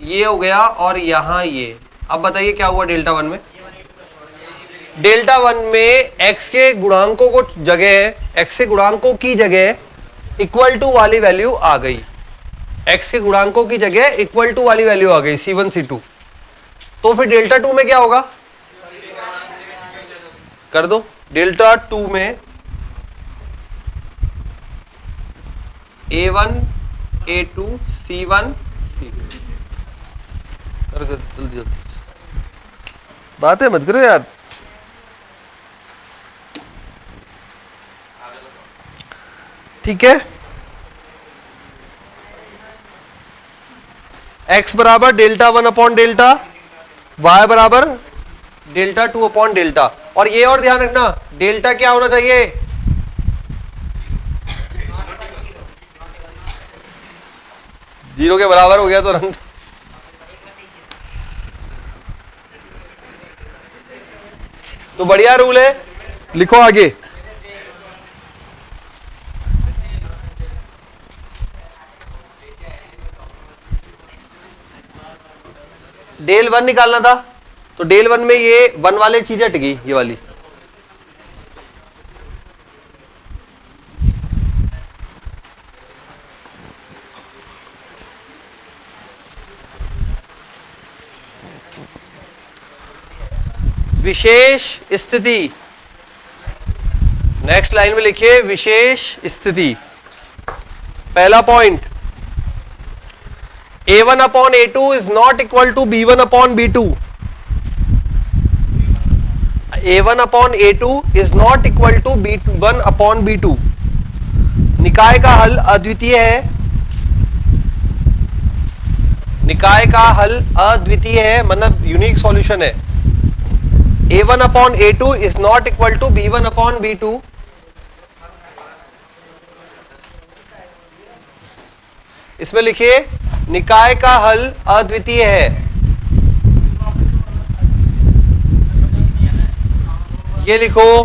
Speaker 1: ये हो गया और यहां ये, अब बताइए क्या हुआ डेल्टा 1 में। डेल्टा 1 में x के गुणांकों को जगह, x के गुणांकों की जगह इक्वल टू वाली वैल्यू आ गई, x के गुणांकों की जगह इक्वल टू वाली वैल्यू आ गई c1 c2, तो फिर डेल्टा 2 में क्या होगा, कर दो, डेल्टा 2 में a1 a2 c1 c2, करो जल्दी जल्दी, बातें मत करो यार। ठीक है, x बराबर डेल्टा 1 अपॉन डेल्टा, y बराबर डेल्टा 2 अपॉन डेल्टा, और ये और ध्यान रखना डेल्टा क्या होना चाहिए, जीरो के बराबर हो गया तो रंग, तो बढ़िया रूल है, लिखो आगे, डेल 1 निकालना था, तो डेल 1 में ये 1 वाले चीज हट गई, ये वाली, विशेष स्थिति, नेक्स्ट लाइन में लिखिए विशेष स्थिति, पहला point, a1 upon a2 is not equal to b1 upon b2, a1 upon a2 is not equal to b1 upon b2, निकाय का हल अद्वितीय है, निकाय का हल अद्वितीय है मतलब यूनिक सॉल्यूशन है। a1 upon a2 is not equal to b1 upon b2। इसमें लिखिए निकाय का हल अद्वितीय है, ये लिखो।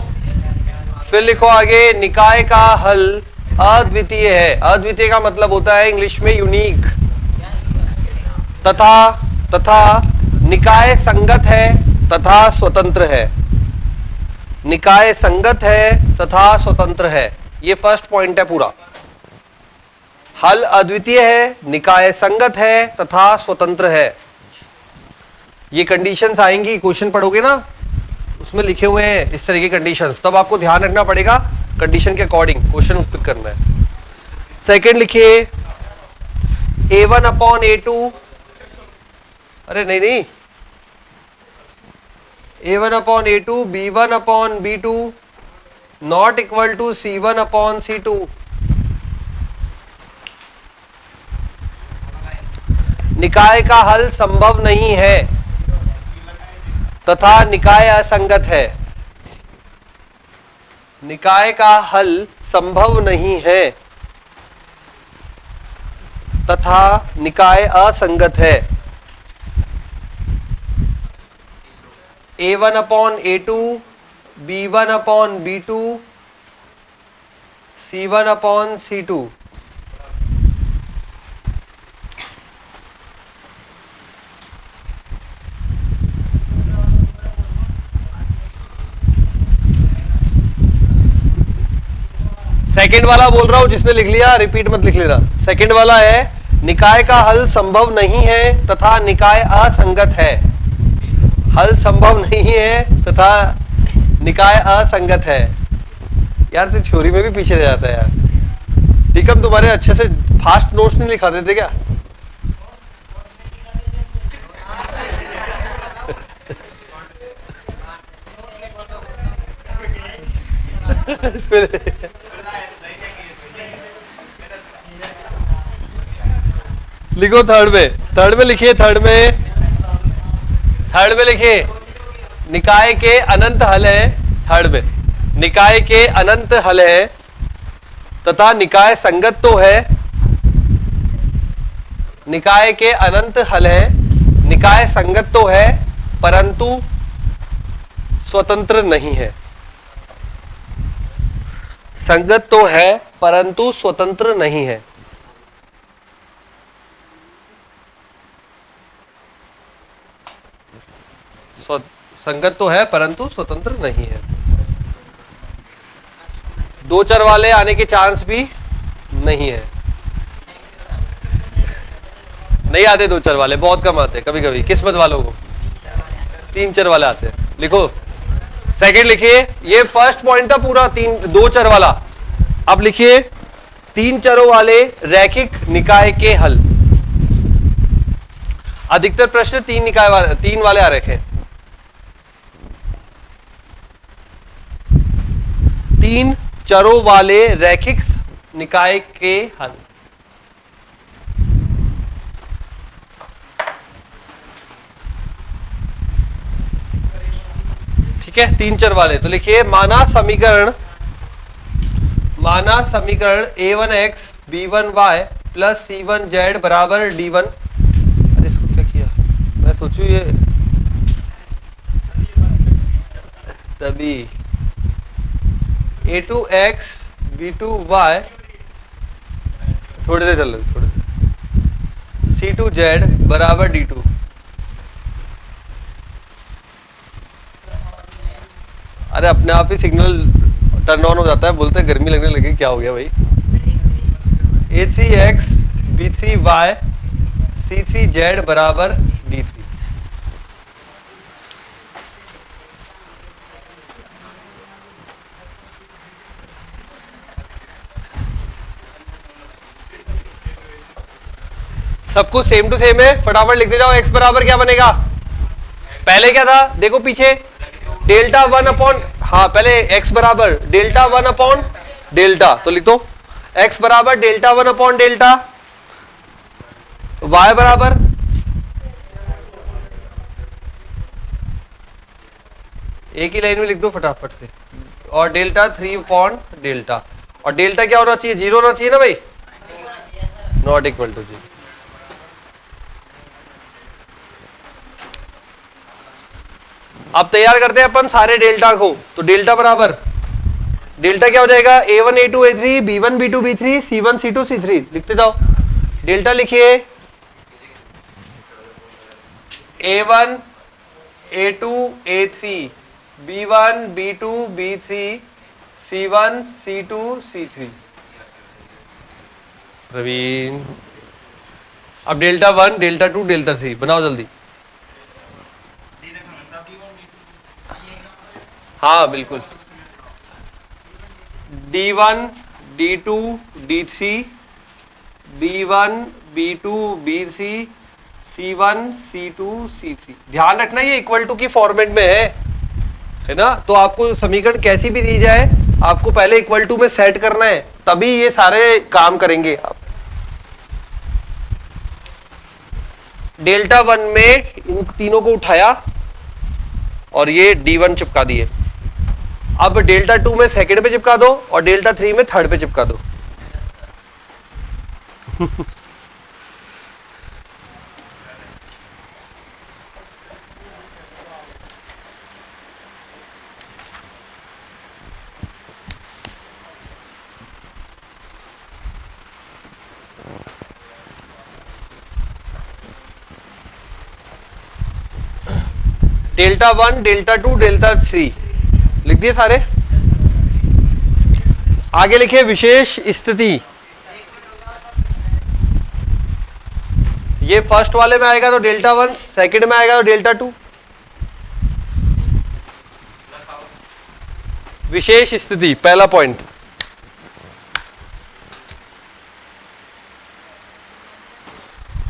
Speaker 1: फिर लिखो आगे निकाय का हल अद्वितीय है। अद्वितीय का मतलब होता है इंग्लिश में यूनिक। तथा निकाय संगत है तथा स्वतंत्र है। निकाय संगत है तथा स्वतंत्र है, ये फर्स्ट पॉइंट है पूरा। हल अद्वितीय है, निकाय संगत है तथा स्वतंत्र है। ये कंडीशंस आएंगी, क्वेश्चन पढ़ोगे ना उसमें लिखे हुए हैं इस तरह की कंडीशंस, तब आपको ध्यान रखना पड़ेगा कंडीशन के अकॉर्डिंग क्वेश्चन उत्तर करना है। सेकंड लिखिए a1 अपॉन a2, अरे नहीं, a1 upon a2 b1 upon b2 not equal to c1 upon c2। निकाय का हल संभव नहीं है तथा निकाय असंगत है। निकाय का हल संभव नहीं है तथा निकाय असंगत है। a1 upon a2 b1 upon b2 c1 upon c2। Second वाला बोल रहा हूं, जिसने लिख लिया रिपीट मत लिख लेना। सेकंड वाला है निकाय का हल संभव नहीं है तथा निकाय असंगत है। हल संभव नहीं है तथा निकाय असंगत है। यार तो थ्योरी में भी पीछे रह जाता है यार। ठीक है, तुम्हारे अच्छे से फास्ट नोट्स नहीं लिखा देते क्या? लिखो थर्ड में लिखिए। थर्ड में लिखिए निकाय के अनंत हल है। थर्ड में निकाय के अनंत हल है तथा निकाय संगत तो है। निकाय के अनंत हल है, निकाय संगत तो है परंतु स्वतंत्र नहीं है। संगत तो है परंतु स्वतंत्र नहीं है। संगत तो है परंतु स्वतंत्र नहीं है। दो चर वाले आने के चांस भी नहीं है। नहीं आते दो चर वाले, बहुत कम आते, कभी कभी किस्मत वालों को तीन चर वाले आते हैं। लिखो सेकंड लिखिए, ये फर्स्ट पॉइंट था पूरा दो चर वाला। अब लिखिए तीन चरों वाले रैखिक निकाय के हल। अधिकतर प्रश्न तीन वाले आ रखे हैं। तीन चरों वाले रैखिक निकाय के हल। ठीक है, तीन चर वाले। तो लिखिए माना समीकरण a1x b1y प्लस c1z बराबर d1। अरे इसको क्या किया, मैं सोचू ये तभी a2x b2y थोड़े से चल रहे थोड़े c2z बराबर d2। अरे अपने आप ही सिग्नल टर्न ऑन हो जाता है, बोलते हैं गर्मी लगने लगी। क्या हो गया भाई? a3x b3y c3z बराबर d3। सब कुछ सेम टू सेम है, फटाफट लिख दे जाओ। x बराबर क्या बनेगा? पहले क्या था देखो पीछे, डेल्टा 1 अपॉन, हाँ पहले x बराबर डेल्टा 1 अपॉन डेल्टा, तो लिख दो x बराबर डेल्टा 1 अपॉन डेल्टा, y बराबर एक ही लाइन में लिख दो फटाफट से, और डेल्टा 3 अपॉन डेल्टा, और डेल्टा क्या होना चाहिए, 0 होना चाहिए ना भाई, नॉट इक्वल टू 0। अब तैयार करते हैं अपन सारे डेल्टा को, तो डेल्टा बराबर डेल्टा क्या हो जाएगा, a1 a2 a3 b1 b2 b3 c1 c2 c3, लिखते जाओ। डेल्टा लिखिए a1 a2 a3 b1 b2 b3 c1 c2 c3। Praveen, अब डेल्टा 1 डेल्टा 2 डेल्टा 3 बनाओ जल्दी। हाँ बिल्कुल, D1 D2 D3 B1 B2 B3 C1 C2 C3। ध्यान रखना ये इक्वल टू की फॉर्मेट में है ना, तो आपको समीकरण कैसी भी दी जाए आपको पहले इक्वल टू में सेट करना है, तभी ये सारे काम करेंगे आप। डेल्टा 1 में इन तीनों को उठाया और ये D1 चिपका दिए। अब डेल्टा 2 में सेकंड पे चिपका दो और डेल्टा 3 में थर्ड पे चिपका दो। डेल्टा 1 डेल्टा 2 डेल्टा 3 लिख दिए सारे। आगे लिखिए विशेष स्थिति, ये फर्स्ट वाले में आएगा तो डेल्टा 1, सेकंड में आएगा तो डेल्टा 2। विशेष स्थिति पहला पॉइंट,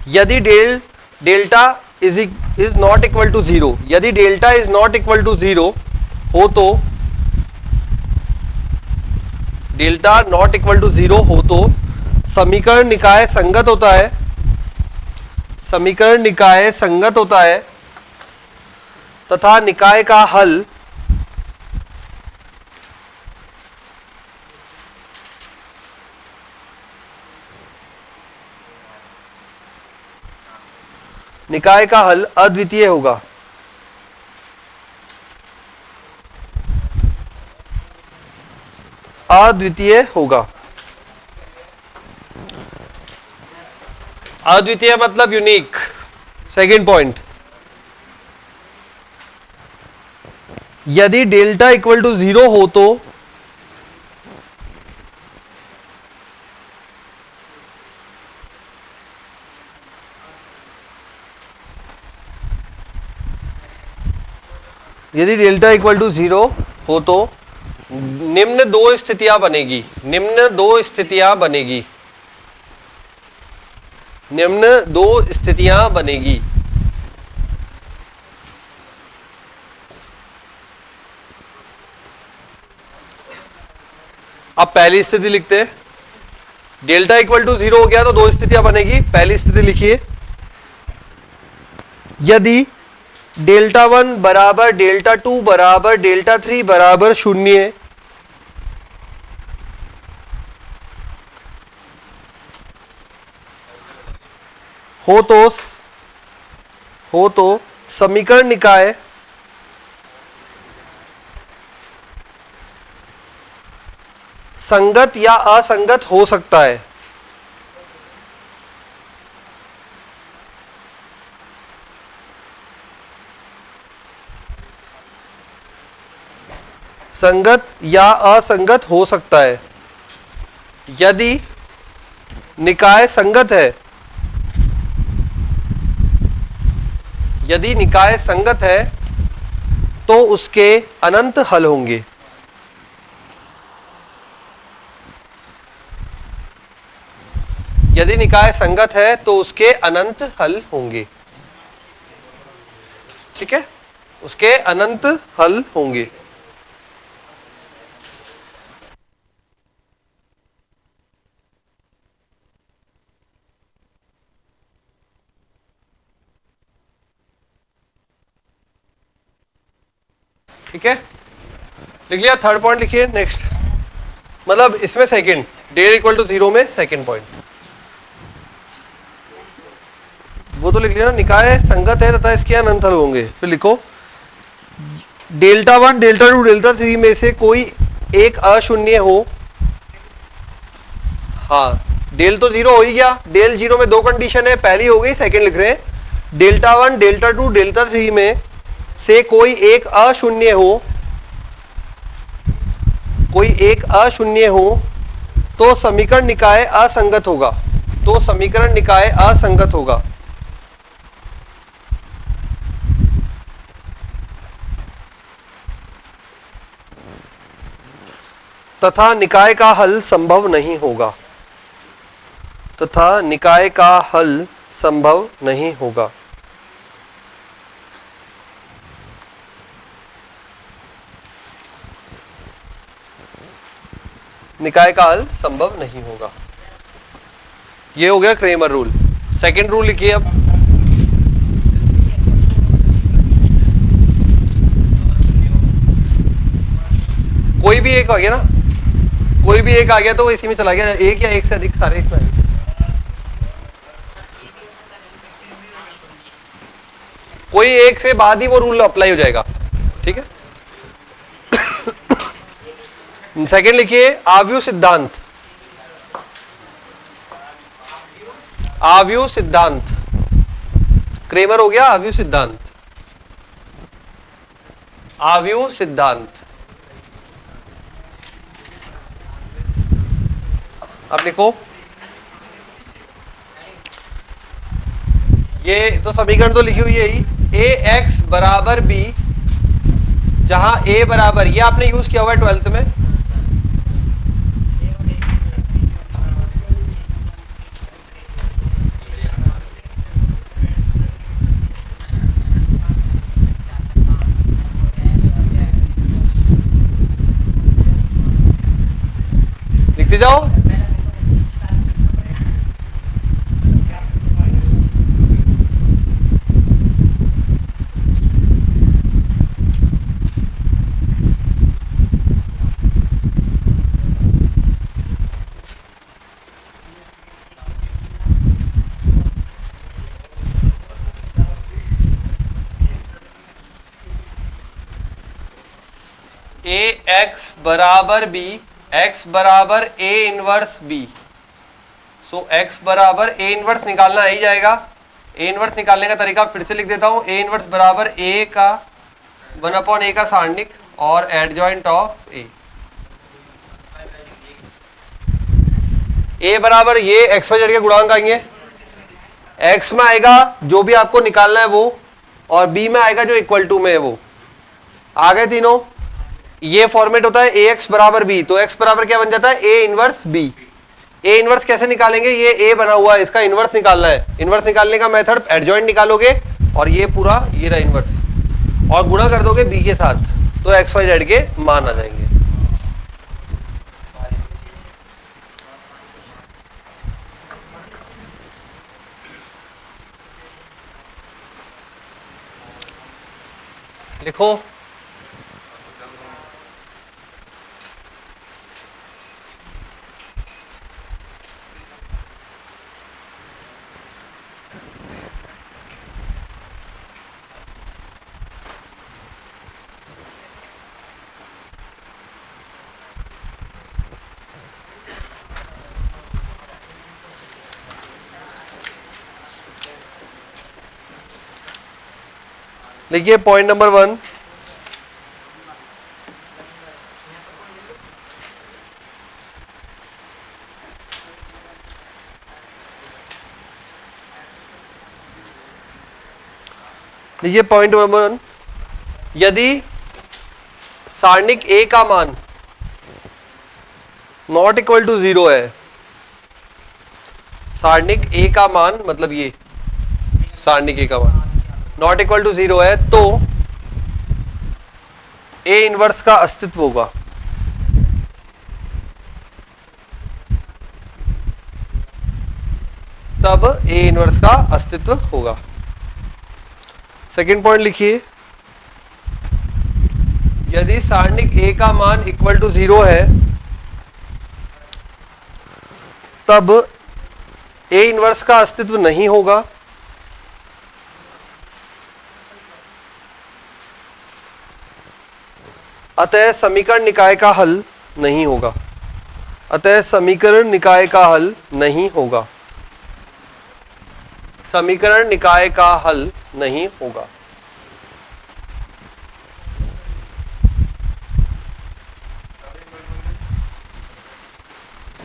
Speaker 1: यदि delta is not equal to 0, यदि delta is not equal to 0 हो तो, डेल्टा नॉट इक्वल टू 0 हो तो समीकरण निकाय संगत होता है, समीकरण निकाय संगत होता है तथा निकाय का हल अद्वितीय होगा। अद्वितीय होगा, अद्वितीय मतलब यूनिक। सेकंड पॉइंट, यदि डेल्टा इक्वल टू 0 हो तो यदि डेल्टा इक्वल टू 0 हो तो निम्न दो स्थितियां बनेगी, निम्न दो स्थितियां बनेगी, निम्न दो स्थितियां बनेगी। अब पहली स्थिति लिखते हैं, डेल्टा इक्वल टू 0 हो गया तो दो स्थितियां बनेगी। पहली स्थिति लिखिए, यदि डेल्टा 1 बराबर डेल्टा 2 बराबर डेल्टा 3 बराबर 0 हो तो समीकरण निकाय संगत या असंगत हो सकता है। संगत या असंगत हो सकता है। यदि निकाय संगत है, यदि निकाय संगत है तो उसके अनंत हल होंगे। यदि निकाय संगत है तो उसके अनंत हल होंगे। ठीक है, उसके अनंत हल होंगे। ठीक है, लिख लिया। थर्ड पॉइंट लिखिए नेक्स्ट, मतलब इसमें सेकंड, डेल इक्वल टू 0 में सेकंड पॉइंट, वो तो लिख लिया ना, निकाय संगत है तथा इसके अनंत हल होंगे। फिर लिखो डेल्टा 1 डेल्टा 2 डेल्टा 3 में से कोई एक अशून्य हो। हाँ, डेल तो 0 हो ही गया, डेल 0 में दो कंडीशन है, पहली हो गई, सेकंड लिख रहे हैं डेल्टा 1 डेल्टा 2 डेल्टा 3 में से कोई एक अशून्य हो, कोई एक अशून्य हो तो समीकरण निकाय असंगत होगा, तो समीकरण निकाय असंगत होगा। तथा निकाय का हल संभव नहीं होगा, तथा निकाय का हल संभव नहीं होगा। निकाय का हल संभव नहीं होगा, ये हो गया क्रेमर रूल। सेकंड रूल लिखिए अब, कोई भी एक आ गया ना, कोई भी एक आ गया तो वो इसी में चला गया, एक या एक से अधिक सारे इसमें आएंगे। कोई एक से बाद ही वो रूल अप्लाई हो जाएगा, ठीक है। सेकंड लिखिए आव्यूह सिद्धांत, आव्यूह सिद्धांत, क्रेमर हो गया आव्यूह सिद्धांत, आव्यूह सिद्धांत। अब लिखो, ये तो समीकरण तो लिखी हुई है ही, ए एक्स बराबर बी, जहां ए बराबर, ये आपने यूज किया हुआ है 12th में, लिखते जाओ। ए एक्स बराबर बी, एक्स बराबर A inverse B, so X बराबर ए इनवर्स निकालना आ ही जाएगा। ए इनवर्स निकालने का तरीका फिर से लिख देता हूं, ए इनवर्स बराबर ए का 1/a का सारणिक और एडजॉइंट ऑफ ए। ए बराबर ये एक्स वाई जेड के गुणांक आएंगे, एक्स में आएगा जो भी आपको निकालना है वो, और बी में आएगा जो इक्वल टू में है वो। आ गए तीनों, ये फॉर्मेट होता है ए एक्स बराबर बी, तो एक्स बराबर क्या बन जाता है A inverse B. A inverse कैसे निकालेंगे, ये ए बना हुआ है, इसका इनवर्स निकालना है। इनवर्स निकालने का मेथड एडजॉइंट निकालोगे और ये पूरा ये रहा इनवर्स, और गुणा कर दोगे बी के साथ, तो एक्स वाई जेड के मान आ जाएंगे। लिखो देखिए पॉइंट नंबर 1, देखिए पॉइंट नंबर 1, यदि सारणिक ए का मान नॉट इक्वल टू 0 है, सारणिक ए का मान मतलब ये सारणिक ए का मान नॉट इक्वल टू 0 है, तो ए इनवर्स का अस्तित्व होगा। तब ए इनवर्स का अस्तित्व होगा। सेकंड पॉइंट लिखिए, यदि सारणिक A का मान इक्वल टू 0 है तब A इनवर्स का अस्तित्व नहीं होगा। अतः समीकरण निकाय का हल नहीं होगा। अतः समीकरण निकाय का हल नहीं होगा। समीकरण निकाय का हल नहीं होगा।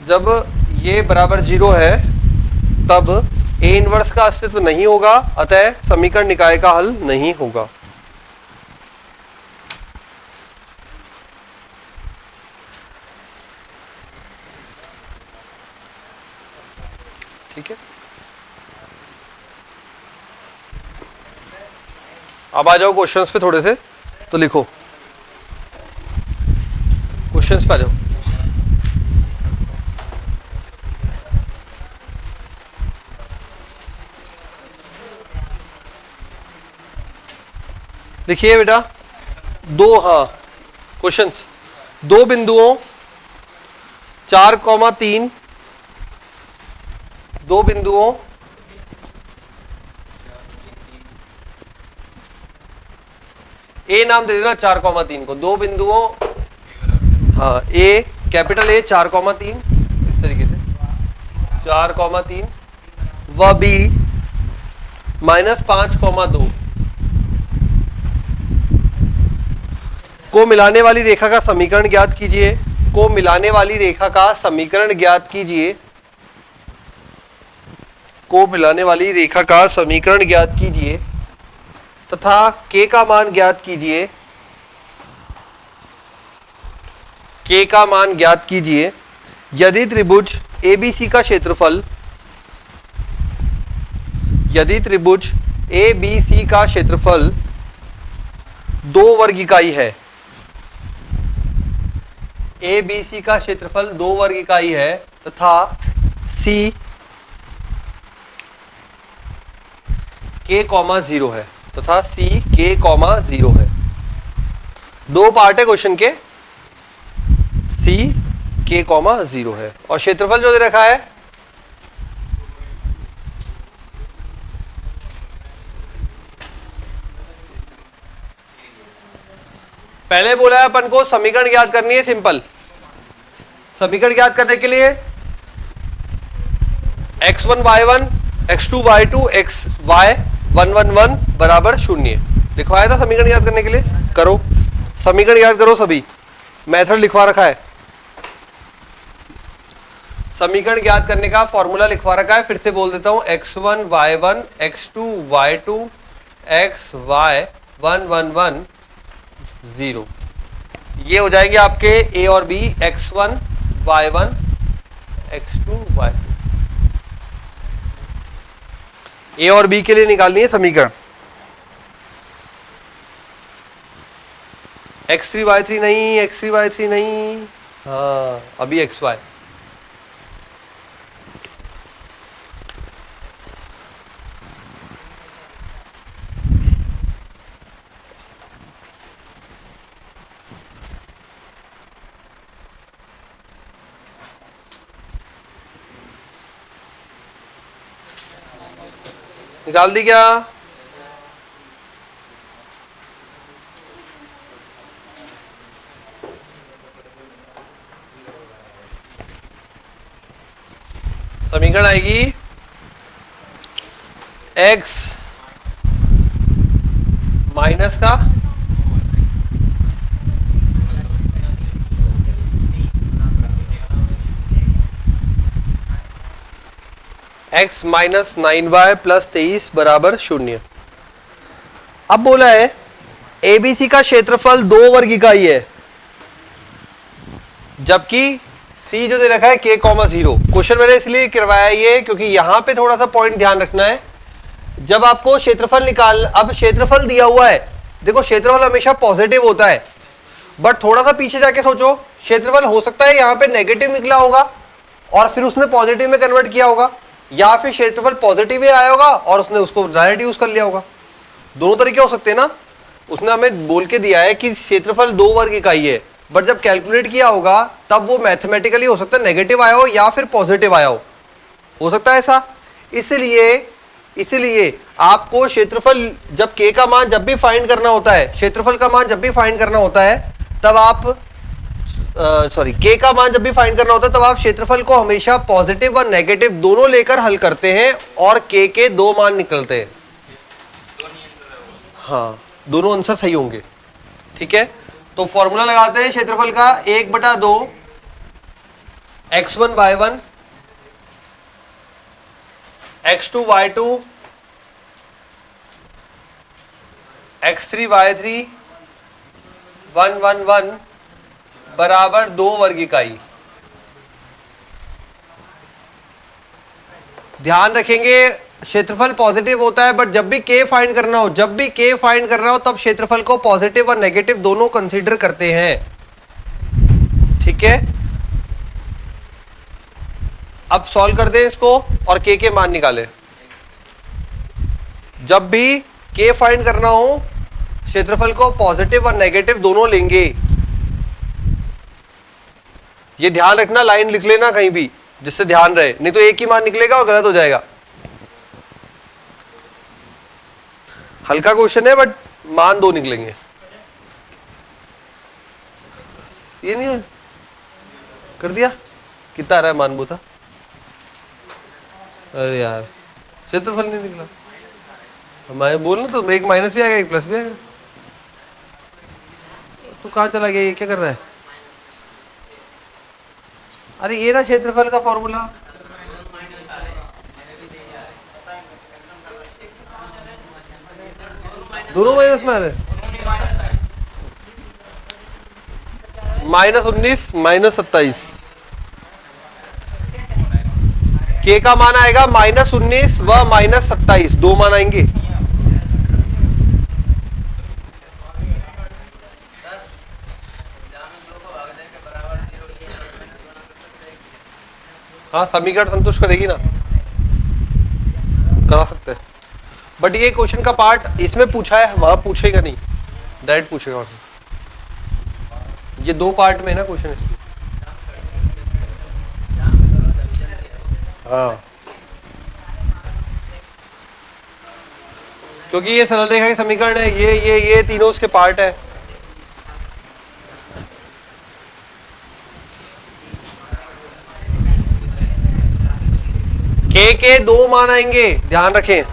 Speaker 1: जब ये बराबर 0 है तब A इनवर्स का अस्तित्व नहीं होगा, अतः समीकरण निकाय का हल नहीं होगा। ठीक है, अब आ जाओ क्वेश्चंस पे थोड़े से, तो लिखो क्वेश्चंस पे आ जाओ। लिखिए बेटा, क्वेश्चंस, दो बिंदुओं 4,3, दो बिंदुओं ए नाम दे देना 4,3 को, दो बिंदुओं, हाँ ए कैपिटल ए 4,3 इस तरीके से 4,3 व बी -5,2 को मिलाने वाली रेखा का समीकरण ज्ञात कीजिए। को मिलाने वाली रेखा का समीकरण ज्ञात कीजिए। को मिलाने वाली रेखा का समीकरण ज्ञात कीजिए तथा k का मान ज्ञात कीजिए। k का मान ज्ञात कीजिए यदि त्रिभुज ABC का क्षेत्रफल, यदि त्रिभुज ABC का क्षेत्रफल 2 वर्ग इकाई है। ABC का क्षेत्रफल 2 वर्ग इकाई है तथा C k,0 है, तथा C k,0 है। दो पार्ट है क्वेश्चन के, C k,0 है और क्षेत्रफल जो दे रखा है पहले बोला है अपन को समीकरण ज्ञात करनी है। सिंपल समीकरण ज्ञात करने के लिए x1 y1 x2 y2 xy 1 1 1 बराबर 0 लिखवाया था। समीकरण ज्ञात करने के लिए करो, समीकरण ज्ञात करो, सभी मेथड लिखवा रखा है। समीकरण ज्ञात करने का फॉर्मूला लिखवा रखा है, फिर से बोल देता हूं x1 y1 x2 y2 xy 1 1 1 0। ये हो जाएंगे आपके a और b, x1 y1 x2 y2। a और b के लिए निकालनी है समीकरण। x3 y3 नहीं, x3 y3 नहीं, हाँ अभी xy। निकाल दी क्या? समीकरण आएगी x माइनस का x माइनस 9y प्लस 23 बराबर 0। अब बोला है ABC का क्षेत्रफल 2 वर्ग इकाई है, जबकि C जो दे रखा है k,0। क्वेश्चन मैंने इसलिए करवाया ये क्योंकि यहां पे थोड़ा सा पॉइंट ध्यान रखना है। जब आपको क्षेत्रफल निकाल, अब क्षेत्रफल दिया हुआ है, देखो क्षेत्रफल हमेशा पॉजिटिव होता है, बट थोड़ा सा पीछे जाके सोचो, क्षेत्रफल हो सकता है यहाँ पे नेगेटिव निकला होगा और फिर उसने पॉजिटिव में कन्वर्ट किया होगा, या फिर क्षेत्रफल पॉजिटिव ही आया होगा और उसने उसको डायरेक्ट यूज कर लिया होगा। दोनों तरीके हो सकते हैं ना। उसने हमें बोल के दिया है कि क्षेत्रफल 2 वर्ग इकाई है, बट जब कैलकुलेट किया होगा तब वो मैथमेटिकली हो सकता है नेगेटिव आया हो या फिर पॉजिटिव आया हो सकता है ऐसा। इसीलिए आपको क्षेत्रफल जब के का मान जब भी फाइंड करना होता है, क्षेत्रफल का मान जब भी फाइंड करना होता है तब आप के का मान जब भी फाइंड करना होता है तब आप क्षेत्रफल को हमेशा पॉजिटिव और नेगेटिव दोनों लेकर हल करते हैं और के 2 मान निकलते हैं। हाँ, दोनों आंसर सही होंगे। ठीक है, तो फॉर्मूला लगाते हैं क्षेत्रफल का 1/2 x1 y1 x2 y2 x3 y3 1 1 1 बराबर 2 वर्ग इकाई। ध्यान रखेंगे क्षेत्रफल पॉजिटिव होता है, बट जब भी के फाइंड करना हो तब क्षेत्रफल को पॉजिटिव और नेगेटिव दोनों कंसीडर करते हैं। ठीक है, अब सॉल्व कर दें इसको और के मान निकालें। जब भी के फाइंड करना हो क्षेत्रफल को पॉजिटिव और नेगेटिव दोनों लेंगे। ये ध्यान रखना, लाइन लिख लेना कहीं भी जिससे ध्यान रहे, नहीं तो एक ही मान निकलेगा और गलत हो जाएगा। हल्का क्वेश्चन है बट मान 2 निकलेंगे। ये नहीं है? कर दिया? कितना आ रहा है मान बता? अरे यार क्षेत्रफल नहीं निकला। मैं बोलना तो एक माइनस भी आएगा एक प्लस भी आएगा। तो कहाँ चला गया, ये क्या कर रहा है? अरे ये ना क्षेत्रफल का फॉर्मूला, दोनों माइनस में आ रहे, -19 -27 के का मान आएगा -19 व -27 दो मान आएंगे। हाँ, समीकरण संतुष्ट करेगी ना, करा सकते हैं, बट ये क्वेश्चन का पार्ट इसमें पूछा है, वहां पूछेगा नहीं, डायरेक्ट पूछेगा वहां से। ये 2 पार्ट में ना क्वेश्चन इसमें। हाँ, क्योंकि ये सरल रेखा के समीकरण है, ये तीनों उसके पार्ट है। के 2 मान आएंगे, ध्यान रखें।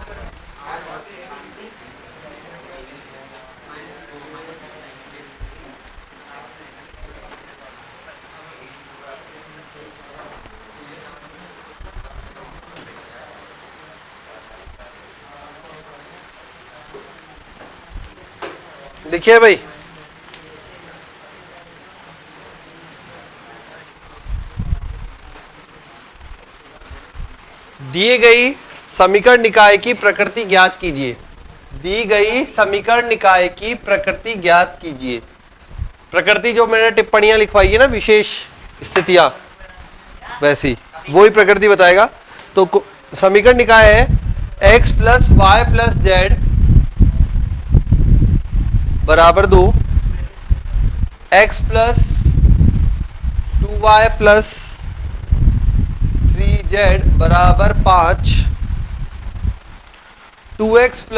Speaker 1: देखिए भाई, दिए गई समीकरण निकाय की प्रकृति ज्ञात कीजिए। दी गई समीकरण निकाय की प्रकृति ज्ञात कीजिए। प्रकृति जो मैंने टिप्पणियां लिखवाई है ना, विशेष स्थितियां, वैसी वही प्रकृति बताएगा। तो समीकरण निकाय है x + y + z बराबर 2, x + 2y + 3z बराबर 5, 2x +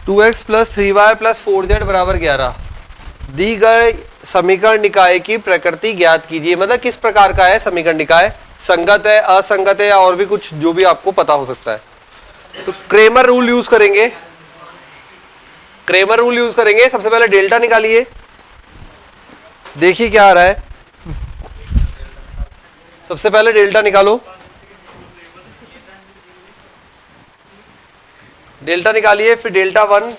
Speaker 1: 3y + 4z बराबर 11। दी गए समीकरण निकाय की प्रकृति ज्ञात कीजिए। मतलब किस प्रकार का है समीकरण निकाय, संगत है, असंगत है, या और भी कुछ जो भी आपको पता हो सकता है। तो क्रेमर रूल यूज करेंगे। क्रेमर रूल यूज करेंगे। सबसे पहले डेल्टा निकालिए, देखिए क्या आ रहा है। सबसे पहले डेल्टा निकालो, डेल्टा निकालिए, फिर डेल्टा 1,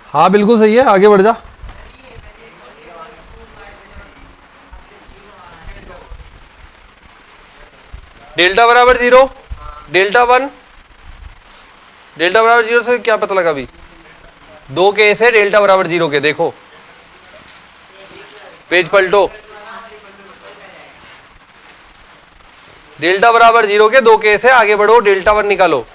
Speaker 1: हाँ बिल्कुल सही है, आगे बढ़ जा। डेल्टा बराबर 0, डेल्टा 1, डेल्टा बराबर 0 से क्या पता लगा? अभी दो केस है डेल्टा बराबर 0 के, देखो पेज पलटो। डेल्टा बराबर 0 के दो केस है, आगे बढ़ो, डेल्टा 1 निकालो।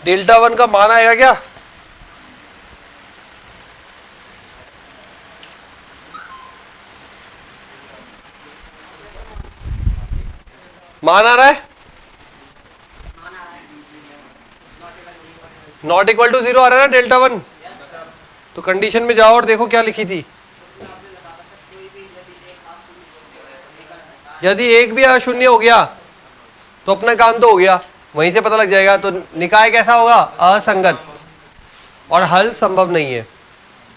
Speaker 1: डेल्टा 1 का मान आएगा क्या? मान आ रहा है? नॉट इक्वल टू 0 आ रहा है ना डेल्टा 1? तो कंडीशन में जाओ और देखो क्या लिखी थी। यदि एक भी अशून्य हो गया तो अपना काम तो हो गया, वहीं से पता लग जाएगा। तो निकाय कैसा होगा? असंगत, और हल संभव नहीं है।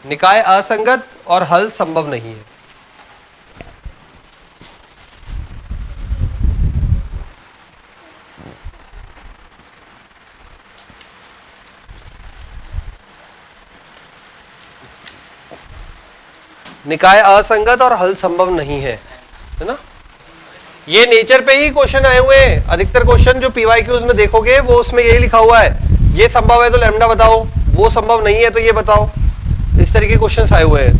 Speaker 1: निकाय असंगत और हल संभव नहीं है। निकाय असंगत और हल संभव नहीं है ना? ये नेचर पे ही क्वेश्चन आए हुए हैं। अधिकतर क्वेश्चन जो पीवाईक्यूज में देखोगे वो उसमें यही लिखा हुआ है, ये संभव है तो लैम्डा बताओ, वो संभव नहीं है तो ये बताओ। इस तरीके के क्वेश्चन आए हुए हैं।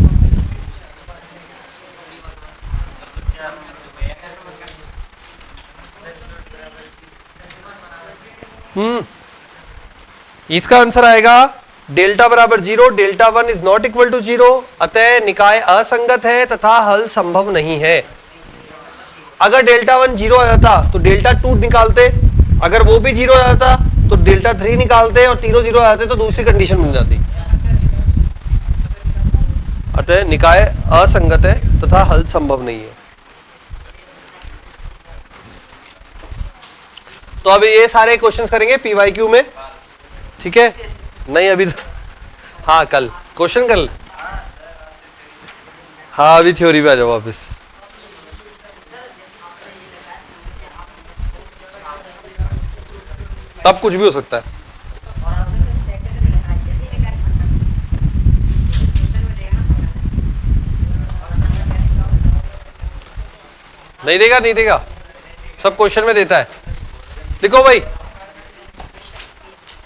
Speaker 1: इसका आंसर आएगा डेल्टा बराबर 0, delta 1 is not equal to 0, अतः निकाय असंगत है तथा हल संभव नहीं है। अगर डेल्टा 1 0 आ जाता तो डेल्टा 2 निकालते, अगर वो भी 0 आ जाता तो डेल्टा 3 निकालते, और तीनों 0 आ जाते तो दूसरी कंडीशन बन जाती। अतः निकाय असंगत है तथा हल संभव नहीं है। तो अब ये सारे क्वेश्चंस करेंगे पीवाईक्यू में, ठीक है? नहीं अभी तो, हाँ कल क्वेश्चन कल, हाँ अभी थ्योरी पे आ जाओ वापस। तब कुछ भी हो सकता है। नहीं देगा, नहीं देगा, सब क्वेश्चन में देता है। लिखो भाई,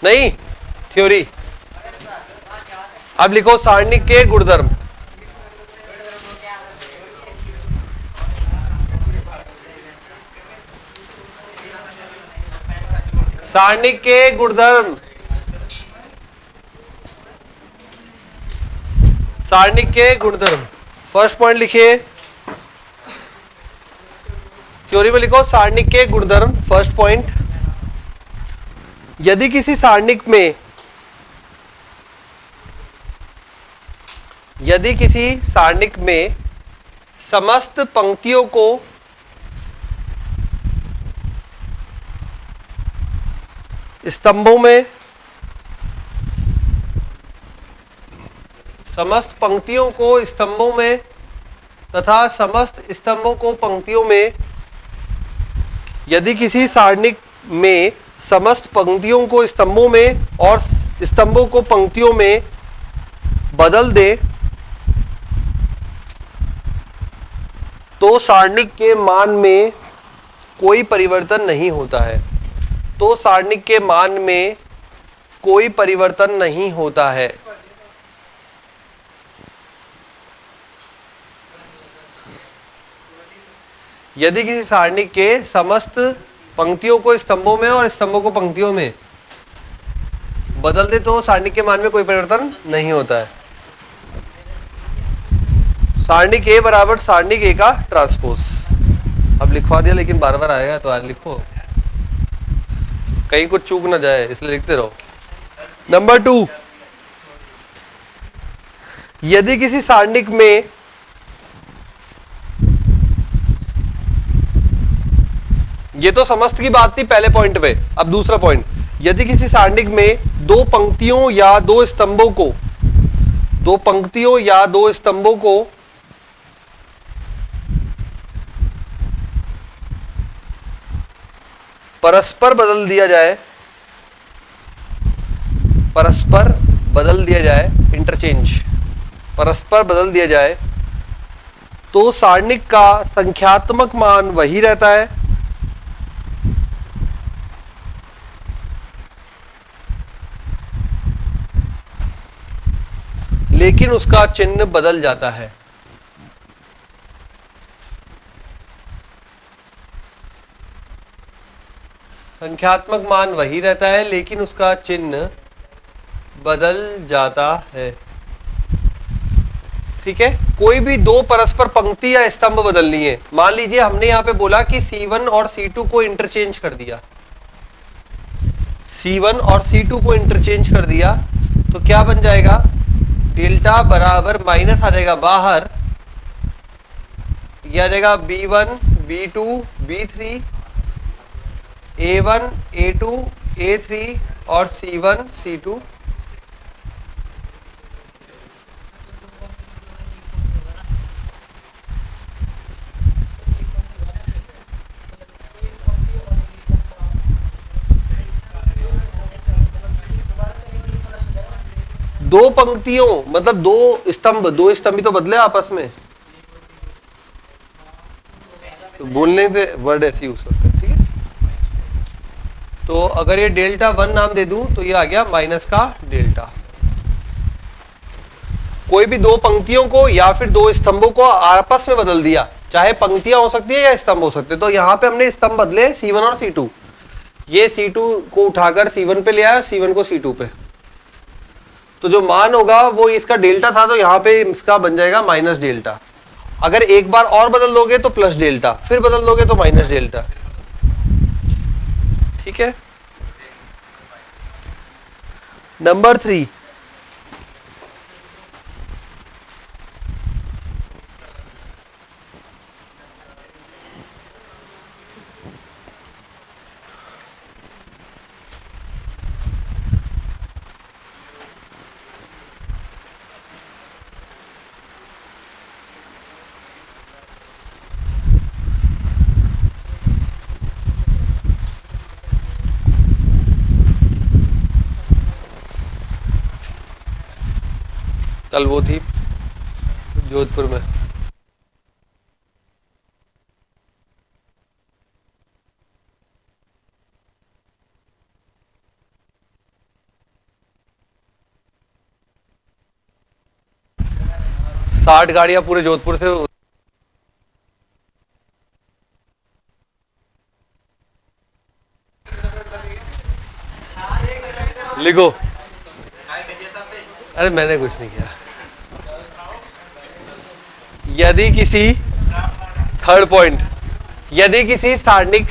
Speaker 1: नहीं थ्योरी। अब लिखो सारणिक के गुणधर्म। सारणिक के गुणधर्म, सारणिक के गुणधर्म। फर्स्ट पॉइंट लिखिए, थ्योरी में लिखो सारणिक के गुणधर्म। फर्स्ट पॉइंट, यदि किसी सारणिक में, यदि किसी सारणिक में समस्त पंक्तियों को स्तंभों में, समस्त पंक्तियों को स्तंभों में तथा समस्त स्तंभों को पंक्तियों में, यदि किसी सारणिक में समस्त पंक्तियों को स्तंभों में और स्तंभों को पंक्तियों में बदल दे तो सारणिक के मान में कोई परिवर्तन नहीं होता है। तो सारणिक के मान में कोई परिवर्तन नहीं होता है। यदि किसी सारणिक के समस्त पंक्तियों को स्तंभों में और स्तंभों को पंक्तियों में बदल दे तो सारणिक के मान में कोई परिवर्तन नहीं होता है। सारणिक ए बराबर सारणिक ए का ट्रांसपोज। अब लिखवा दिया, लेकिन बार बार आएगा तो आज लिखो, कहीं कुछ चूक ना जाए, इसलिए लिखते रहो। नंबर 2, यदि किसी सारणिक में ये तो समस्त की बात थी पहले पॉइंट पे। अब दूसरा पॉइंट, यदि किसी सारणिक में दो पंक्तियों या दो स्तंभों को परस्पर बदल दिया जाए, इंटरचेंज, परस्पर बदल दिया जाए, तो सारणिक का संख्यात्मक मान वही रहता है, लेकिन उसका चिन्ह बदल जाता है। संख्यात्मक मान वही रहता है, लेकिन उसका चिन्ह बदल जाता है। ठीक है, कोई भी दो परस्पर पंक्ति या स्तंभ बदलनी है। मान लीजिए हमने यहां पे बोला कि C1 और C2 को इंटरचेंज कर दिया, C1 और C2 को इंटरचेंज कर दिया, तो क्या बन जाएगा, डेल्टा बराबर माइनस आ जाएगा बाहर, यह आ जाएगा B1 B2 B3, A1 A2 A3 और C1 C2। दो पंक्तियों मतलब दो स्तंभ ही तो बदले आपस में, तो बोलने से वर्ड ऐसे यूज करते हैं। ठीक है, तो अगर ये डेल्टा 1 नाम दे दूं तो ये आ गया माइनस का डेल्टा। कोई भी दो पंक्तियों को या फिर दो स्तंभों को आपस में बदल दिया, चाहे पंक्तियां हो सकती है या स्तंभ हो सकते हैं। तो यहां पे हमने स्तंभ बदले C1 और C2, ये C2 को उठाकर C1 पे ले आया, C1 को C2 पे, तो जो मान होगा वो इसका डेल्टा था, तो यहां पे इसका बन जाएगा माइनस डेल्टा। अगर एक बार और बदल दोगे तो प्लस डेल्टा, फिर बदल दोगे तो माइनस डेल्टा। ठीक है, नंबर 3, कल वो थी जोधपुर में, साठ गाड़ियां पूरे जोधपुर से। लिखो, अरे मैंने कुछ नहीं किया। यदि किसी, थर्ड पॉइंट, यदि किसी सारणिक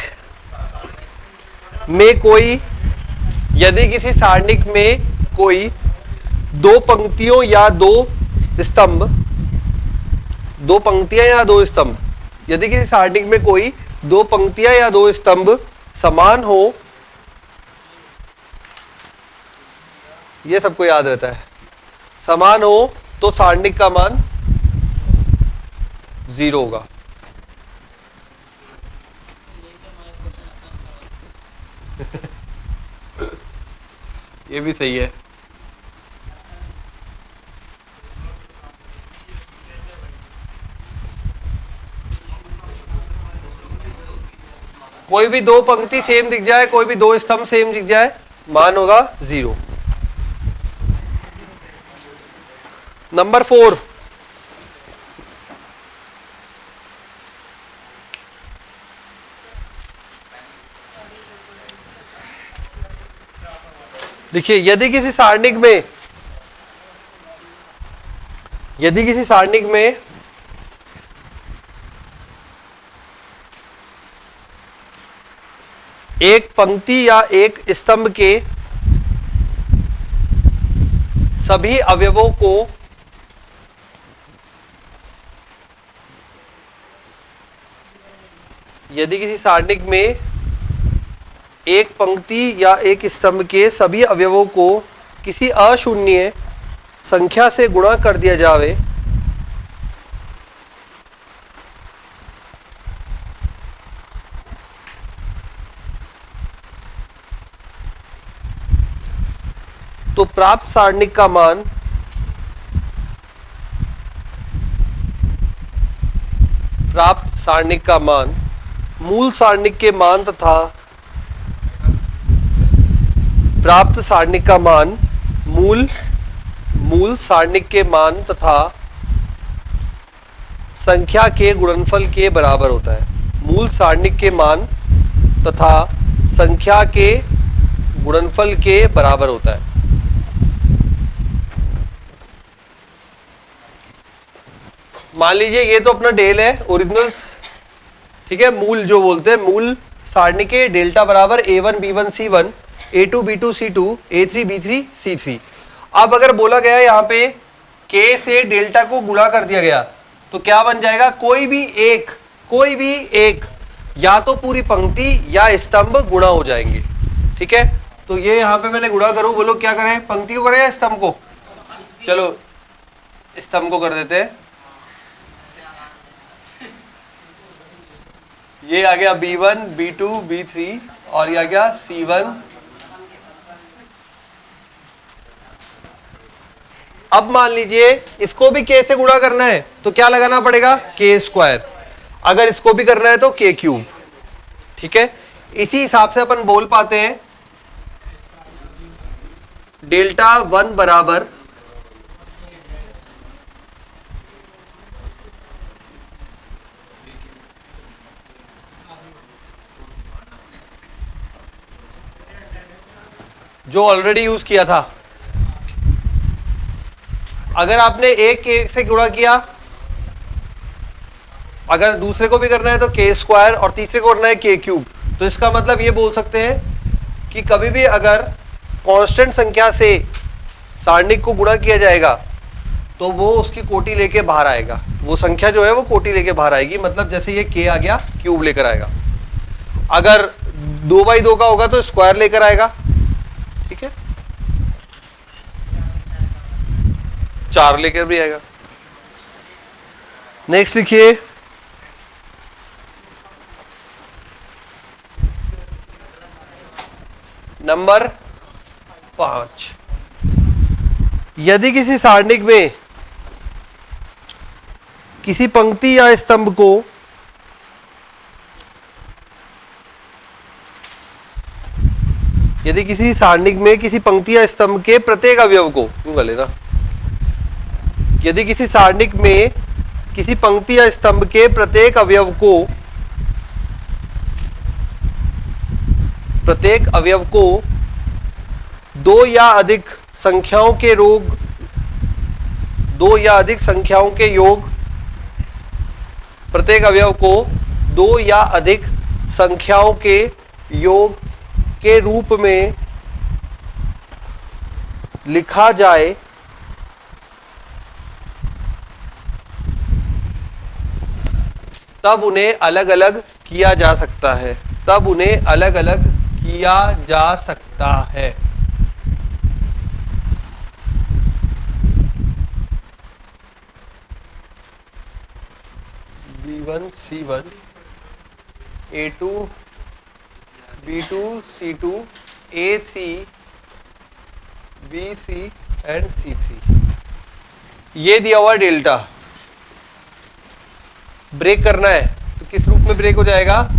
Speaker 1: में कोई दो पंक्तियों या दो स्तंभ, यदि किसी सारणिक में कोई दो पंक्तियां या दो स्तंभ समान हो, ये सबको याद रहता है, समान हो तो सारणिक का मान 0 होगा। ये भी सही है। कोई भी दो पंक्ति सेम दिख जाए, कोई भी दो स्तंभ सेम दिख जाए, मान होगा 0। नंबर 4, देखिए, यदि किसी सारणिक में एक पंक्ति या एक स्तंभ के सभी अवयवों को यदि किसी सारणिक में एक पंक्ति या एक स्तंभ के सभी अवयवों को किसी अशून्य संख्या से गुणा कर दिया जावे तो प्राप्त सारणिक का मान मूल सारणिक के मान तथा प्राप्त सारणिक का मान मूल सारणिक के मान तथा संख्या के गुणनफल के बराबर होता है। मूल सारणिक के मान तथा संख्या के गुणनफल के बराबर होता है। मान लीजिए ये तो अपना डेल है ओरिजिनल, ठीक है। मूल जो बोलते हैं मूल सारणी के डेल्टा बराबर a1 b1 c1 a2 b2 c2 a3 b3 c3। अब अगर बोला गया यहाँ पे k से डेल्टा को गुणा कर दिया गया तो क्या बन जाएगा, कोई भी एक या तो पूरी पंक्ति या स्तंभ गुणा हो जाएंगे, ठीक है। तो ये यहाँ पे मैंने गुणा करूं, बोलो क्या करें, पंक्ति को करें या स्तंभ को? चलो स्तंभ को कर देते हैं। ये आ गया b1 b2 b3 और ये आ गया c1। अब मान लीजिए इसको भी k से गुणा करना है तो क्या लगाना पड़ेगा, k स्क्वायर। अगर इसको भी करना है तो k क्यूब, ठीक है। इसी हिसाब से अपन बोल पाते हैं डेल्टा 1 बराबर जो ऑलरेडी यूज किया था। अगर आपने एक के से गुणा किया, अगर दूसरे को भी करना है तो k स्क्वायर और तीसरे को करना है k क्यूब। तो इसका मतलब ये बोल सकते हैं कि कभी भी अगर कांस्टेंट संख्या से सारणिक को गुणा किया जाएगा तो वो उसकी कोटि लेके बाहर आएगा। वो संख्या जो है वो कोटि लेके बाहर आएगी, मतलब जैसे ये k आ गया क्यूब लेकर आएगा। अगर 2/2 का होगा तो स्क्वायर लेकर आएगा, ठीक है। 4 लेकर भी आएगा। नेक्स्ट लिखिए नंबर 5। यदि किसी सारणिक में किसी पंक्ति या स्तंभ को यदि किसी सारणिक में किसी पंक्ति या स्तंभ के प्रत्येक अवयव को लेना, यदि किसी सारणिक में किसी पंक्ति या स्तंभ के प्रत्येक अवयव को दो या अधिक संख्याओं के योग, प्रत्येक अवयव को दो या अधिक संख्याओं के योग के रूप में लिखा जाए तब उन्हें अलग अलग किया जा सकता है। b1 c1 a2 b2 c2 a3 b3 and c3। ये दिया हुआ डेल्टा ब्रेक करना है तो किस रूप में ब्रेक हो जाएगा,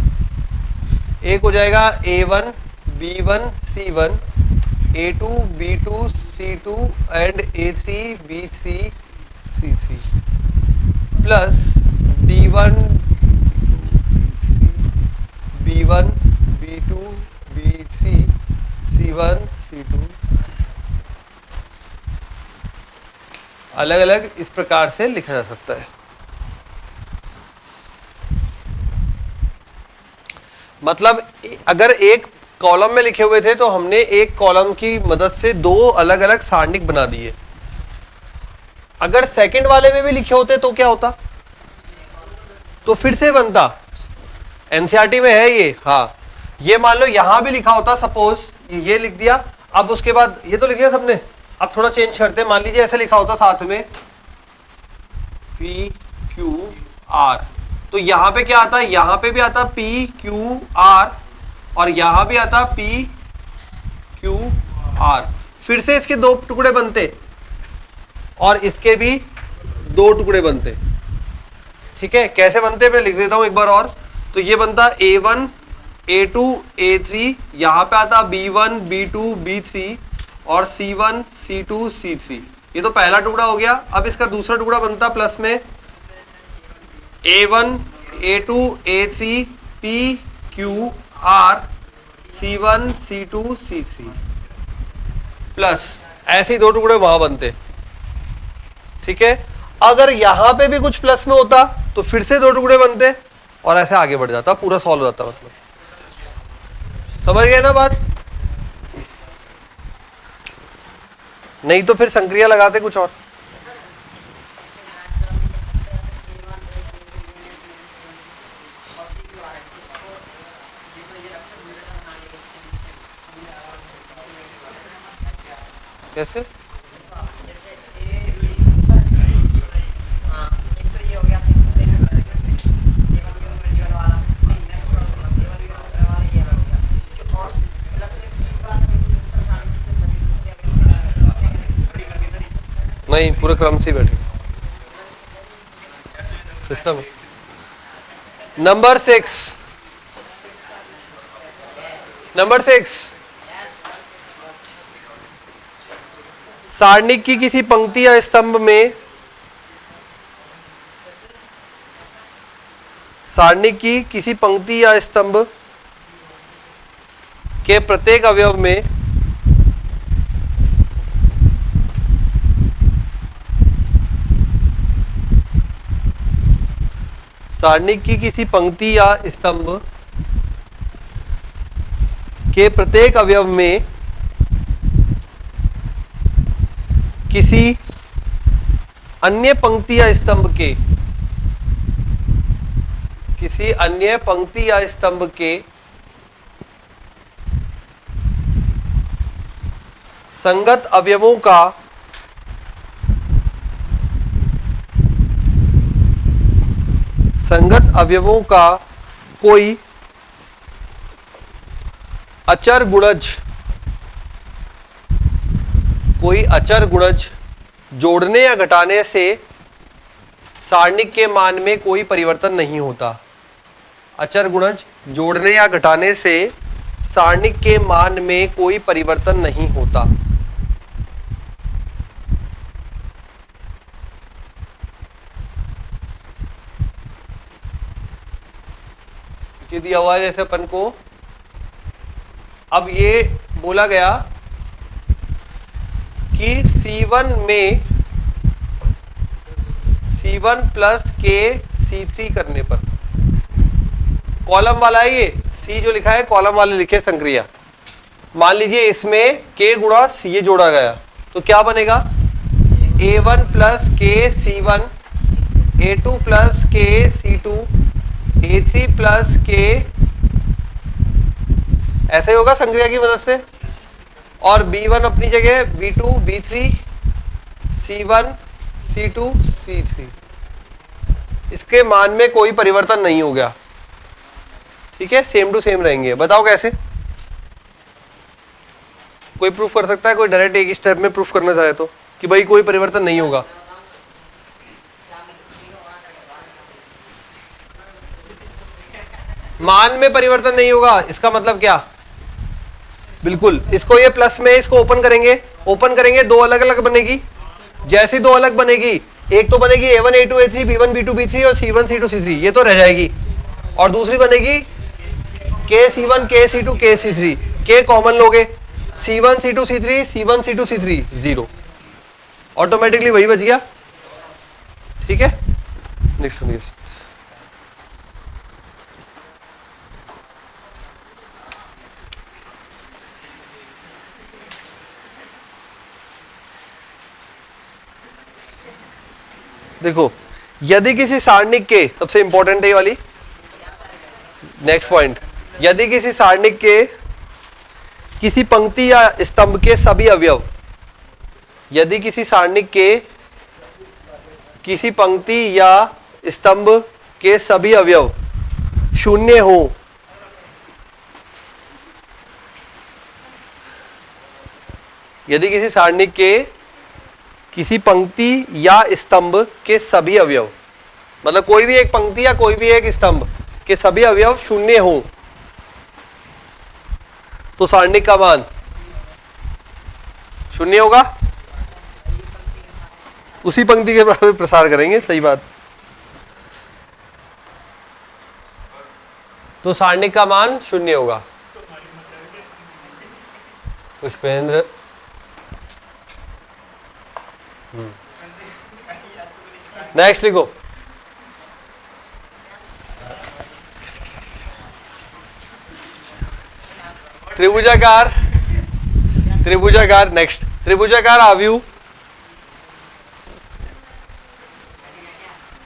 Speaker 1: एक हो जाएगा a1 b1 c1 a2 b2 c2 and a3 b3 c3 plus d1 b1 b2 b3 c1 c2 अलग अलग इस प्रकार से लिखा जा सकता है। मतलब अगर एक कॉलम में लिखे हुए थे तो हमने एक कॉलम की मदद से दो अलग अलग सारणिक बना दिए। अगर सेकंड वाले में भी लिखे होते तो क्या होता, तो फिर से बनता। एनसीईआरटी में है ये। हाँ, ये मान लो यहां भी लिखा होता, सपोज ये लिख दिया, अब उसके बाद ये तो लिख दिया सबने, अब थोड़ा चेंज करते हैं। मान लीजिए ऐसे लिखा होता साथ में पी क्यू आर, तो यहां पे क्या आता, यहां पे भी आता पी क्यू आर और यहां भी आता पी क्यू आर। फिर से इसके दो टुकड़े बनते और इसके भी दो टुकड़े बनते। ठीक है, कैसे बनते मैं लिख देता हूं एक बार और। तो ये बनता A1 A2 A3, यहां पे आता B1 B2 B3 और C1 C2 C3। ये तो पहला टुकड़ा हो गया। अब इसका दूसरा टुकड़ा बनता प्लस में A1 A2 A3 P Q R C1 C2 C3 plus, ऐसे ही दो टुकड़े वहां बनते। ठीक है, अगर यहां पे भी कुछ प्लस में होता तो फिर से दो टुकड़े बनते और ऐसे आगे बढ़ जाता, पूरा सॉल्व हो जाता। मतलब समझ गए ना बात? नहीं तो फिर संक्रिया लगाते कुछ और। कैसे? नहीं, पूरे क्रम से बैठे सिस्टम। नंबर 6 सारणिक की किसी पंक्ति या स्तंभ में, सारणिक की किसी पंक्ति या स्तंभ के प्रत्येक अवयव में सारणिक की किसी पंक्ति या स्तंभ के प्रत्येक अवयव में किसी अन्य पंक्ति या स्तंभ के, किसी अन्य पंक्ति या स्तंभ के संगत अवयवों का कोई अचर गुणज जोड़ने या घटाने से सारणिक के मान में कोई परिवर्तन नहीं होता। अचर गुणज जोड़ने या घटाने से सारणिक के मान में कोई परिवर्तन नहीं होता। दिया हुआ है जैसे अपन को, अब ये बोला गया कि C1 में C1 प्लस K C3 करने पर, कॉलम वाला है ये C जो लिखा है, कॉलम वाले लिखे संक्रिया। मान लीजिए इसमें K गुणा C जोड़ा गया तो क्या बनेगा, A1 plus K C1, A2 plus K C2, A3 plus K, ऐसे ही होगा संक्रिया की मदद से। और B1 अपनी जगह B2 B3 C1 C2 C3, इसके मान में कोई परिवर्तन नहीं हो गया। ठीक है, सेम टू सेम रहेंगे। बताओ कैसे? कोई प्रूफ कर सकता है? कोई डायरेक्ट एक स्टेप में प्रूफ करना चाहे तो कि भाई कोई परिवर्तन नहीं होगा। मान में परिवर्तन नहीं होगा, इसका मतलब क्या? बिल्कुल, इसको ये प्लस में, इसको ओपन करेंगे दो अलग अलग बनेगी। जैसी दो अलग बनेगी, एक तो बनेगी A1 A2 A3 B1 B2 B3 और C1 C2 C3, ये तो रह जाएगी। और दूसरी बनेगी K C1 K C2 K C3, K common लोगे, C1 C2 C3 C1 C2 C3 0, automatically वही बच गया। ठीक है, नेक्स्ट देखो, यदि किसी सारणिक के, सबसे इंपॉर्टेंट है ये वाली, नेक्स्ट पॉइंट, यदि किसी सारणिक के किसी पंक्ति या स्तंभ के सभी अवयव, यदि किसी सारणिक के किसी पंक्ति या स्तंभ के सभी अवयव शून्य हो, यदि किसी सारणिक के किसी पंक्ति या स्तंभ के सभी अवयव, मतलब कोई भी एक पंक्ति या कोई भी एक स्तंभ के सभी अवयव शून्य हो, तो सारणिक का मान शून्य होगा। उसी पंक्ति के बराबर प्रसार करेंगे, सही बात। तो सारणिक का मान शून्य होगा। पुष्पेंद्र, नेक्स्ट लिखो। त्रिभुजाकार, त्रिभुजाकार, नेक्स्ट, त्रिभुजाकार आव्यूह,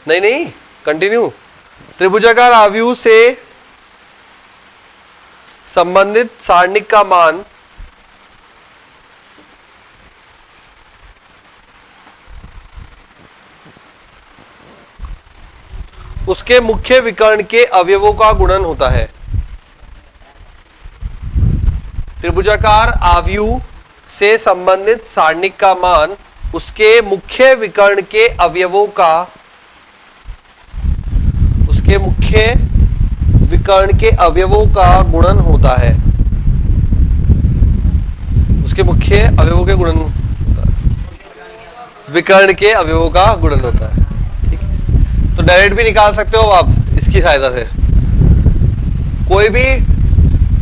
Speaker 1: नहीं नहीं कंटिन्यू, त्रिभुजाकार आव्यूह से संबंधित सारणिक का मान उसके मुख्य विकर्ण के अवयवों का गुणन होता है। त्रिभुजाकार आव्यूह से संबंधित सारणिक का मान उसके मुख्य विकर्ण के अवयवों का, उसके मुख्य विकर्ण के अवयवों का गुणन होता है। उसके मुख्य अवयवों के गुणन होता है, विकर्ण के अवयवों का गुणन होता है। ठीक है, तो डायरेक्ट भी निकाल सकते हो आप इसकी सहायता से। कोई भी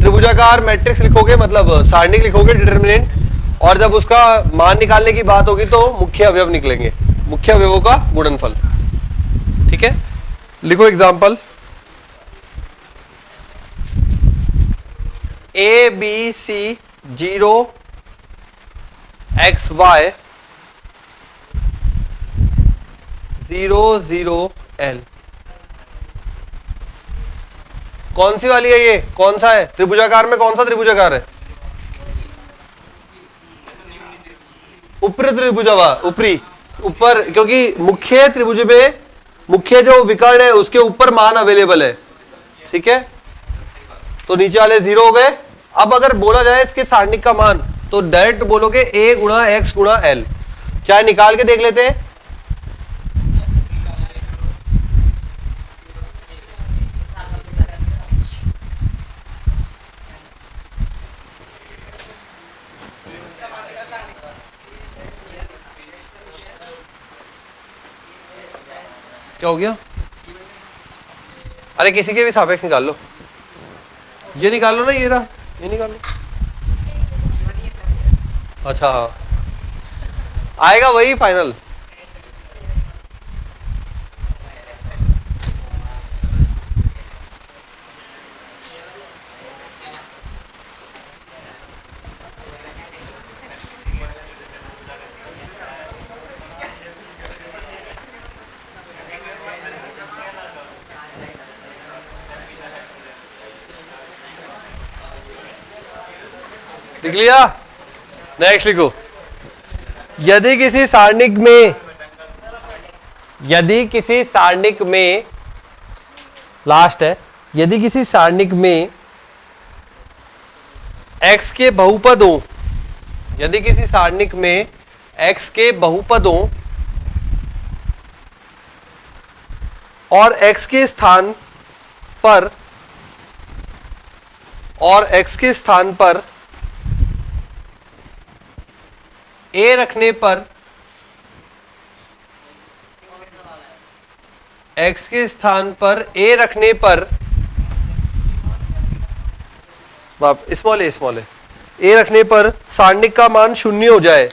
Speaker 1: त्रिभुजाकार मैट्रिक्स लिखोगे, मतलब सारणिक लिखोगे डिटरमिनेंट, और जब उसका मान निकालने की बात होगी तो मुख्य अवयव निकलेंगे, मुख्य अवयवों का गुणनफल। ठीक है, लिखो example. A B C 0 x y 0 0 l। कौन सी वाली है ये, कौन सा है त्रिभुजाकार में, कौन सा त्रिभुजाकार है? ऊपरी त्रिभुजा, ऊपरी, ऊपर, क्योंकि मुख्य त्रिभुज में मुख्य जो विकर्ण है उसके ऊपर मान अवेलेबल है। ठीक है, तो नीचे वाले 0 हो गए। अब अगर बोला जाए इसके सारणिक का मान, तो डायरेक्ट बोलोगे a गुणा x गुणा l। चाहे निकाल के देख लेते हैं। क्या हो गया? अरे किसी के भी सापेक्ष निकाल लो, ये निकाल लो ना, ये रहा, ये निकाल लो। अच्छा हाँ, आएगा वही फाइनल। लिख लिया? नेक्स्ट लिखो। यदि किसी सारणिक में, यदि किसी सारणिक में, लास्ट है, यदि किसी सारणिक में x के बहुपदों, यदि किसी सारणिक में x के बहुपदों और x के स्थान पर, और x के स्थान पर a रखने पर, x के स्थान पर a रखने पर, स्मॉल ए रखने पर सारणिक का मान शून्य हो जाए,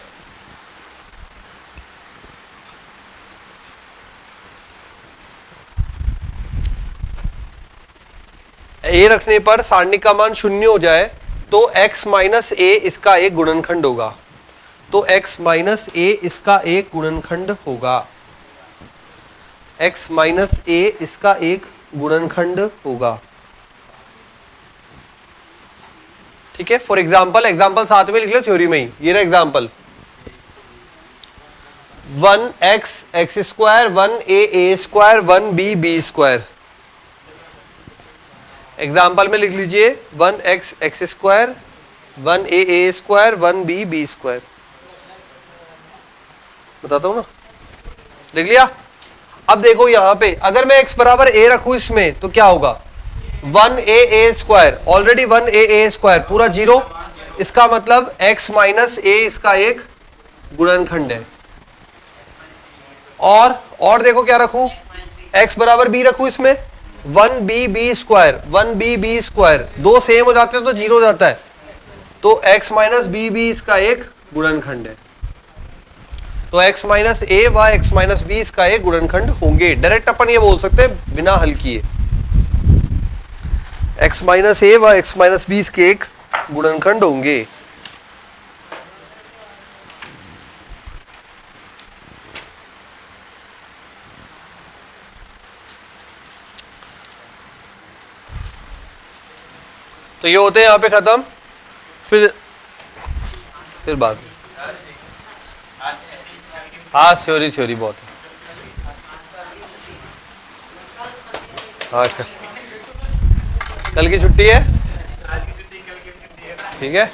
Speaker 1: a रखने पर सारणिक का मान शून्य हो जाए, तो x माइनस ए इसका एक गुणनखंड होगा। तो x माइनस ए इसका एक गुणनखंड होगा। x माइनस a इसका एक गुणनखंड होगा। ठीक है, फॉर एग्जाम्पल, एग्जाम्पल साथ में लिख लो थ्योरी में ही, ये रहा example 1x x square 1a square 1b b square. Example में लिख लीजिए 1x x square 1a square 1b b square. बताता हूं ना, लिख लिया। अब देखो यहां पे अगर मैं x बराबर a रखूं इसमें तो क्या होगा 1a square, already 1a square पूरा 0, इसका मतलब x माइनस a इसका एक गुणनखंड है। और देखो क्या रखूं, x बराबर b रखूं इसमें 1b b square 1b b square, दो सेम हो जाते हैं तो 0 हो जाता है, तो x माइनस बी भी इसका एक गुणनखंड है। तो x माइनस ए व x माइनस बी इसका एक गुणनखंड होंगे। डायरेक्ट अपन ये बोल सकते हैं बिना हल किए, x माइनस ए व x माइनस बी इसके एक गुणनखंड होंगे। तो ये होते हैं यहां पे खत्म। फिर बात, हाँ थ्योरी बहुत है। हाँ कल की छुट्टी है, ठीक है।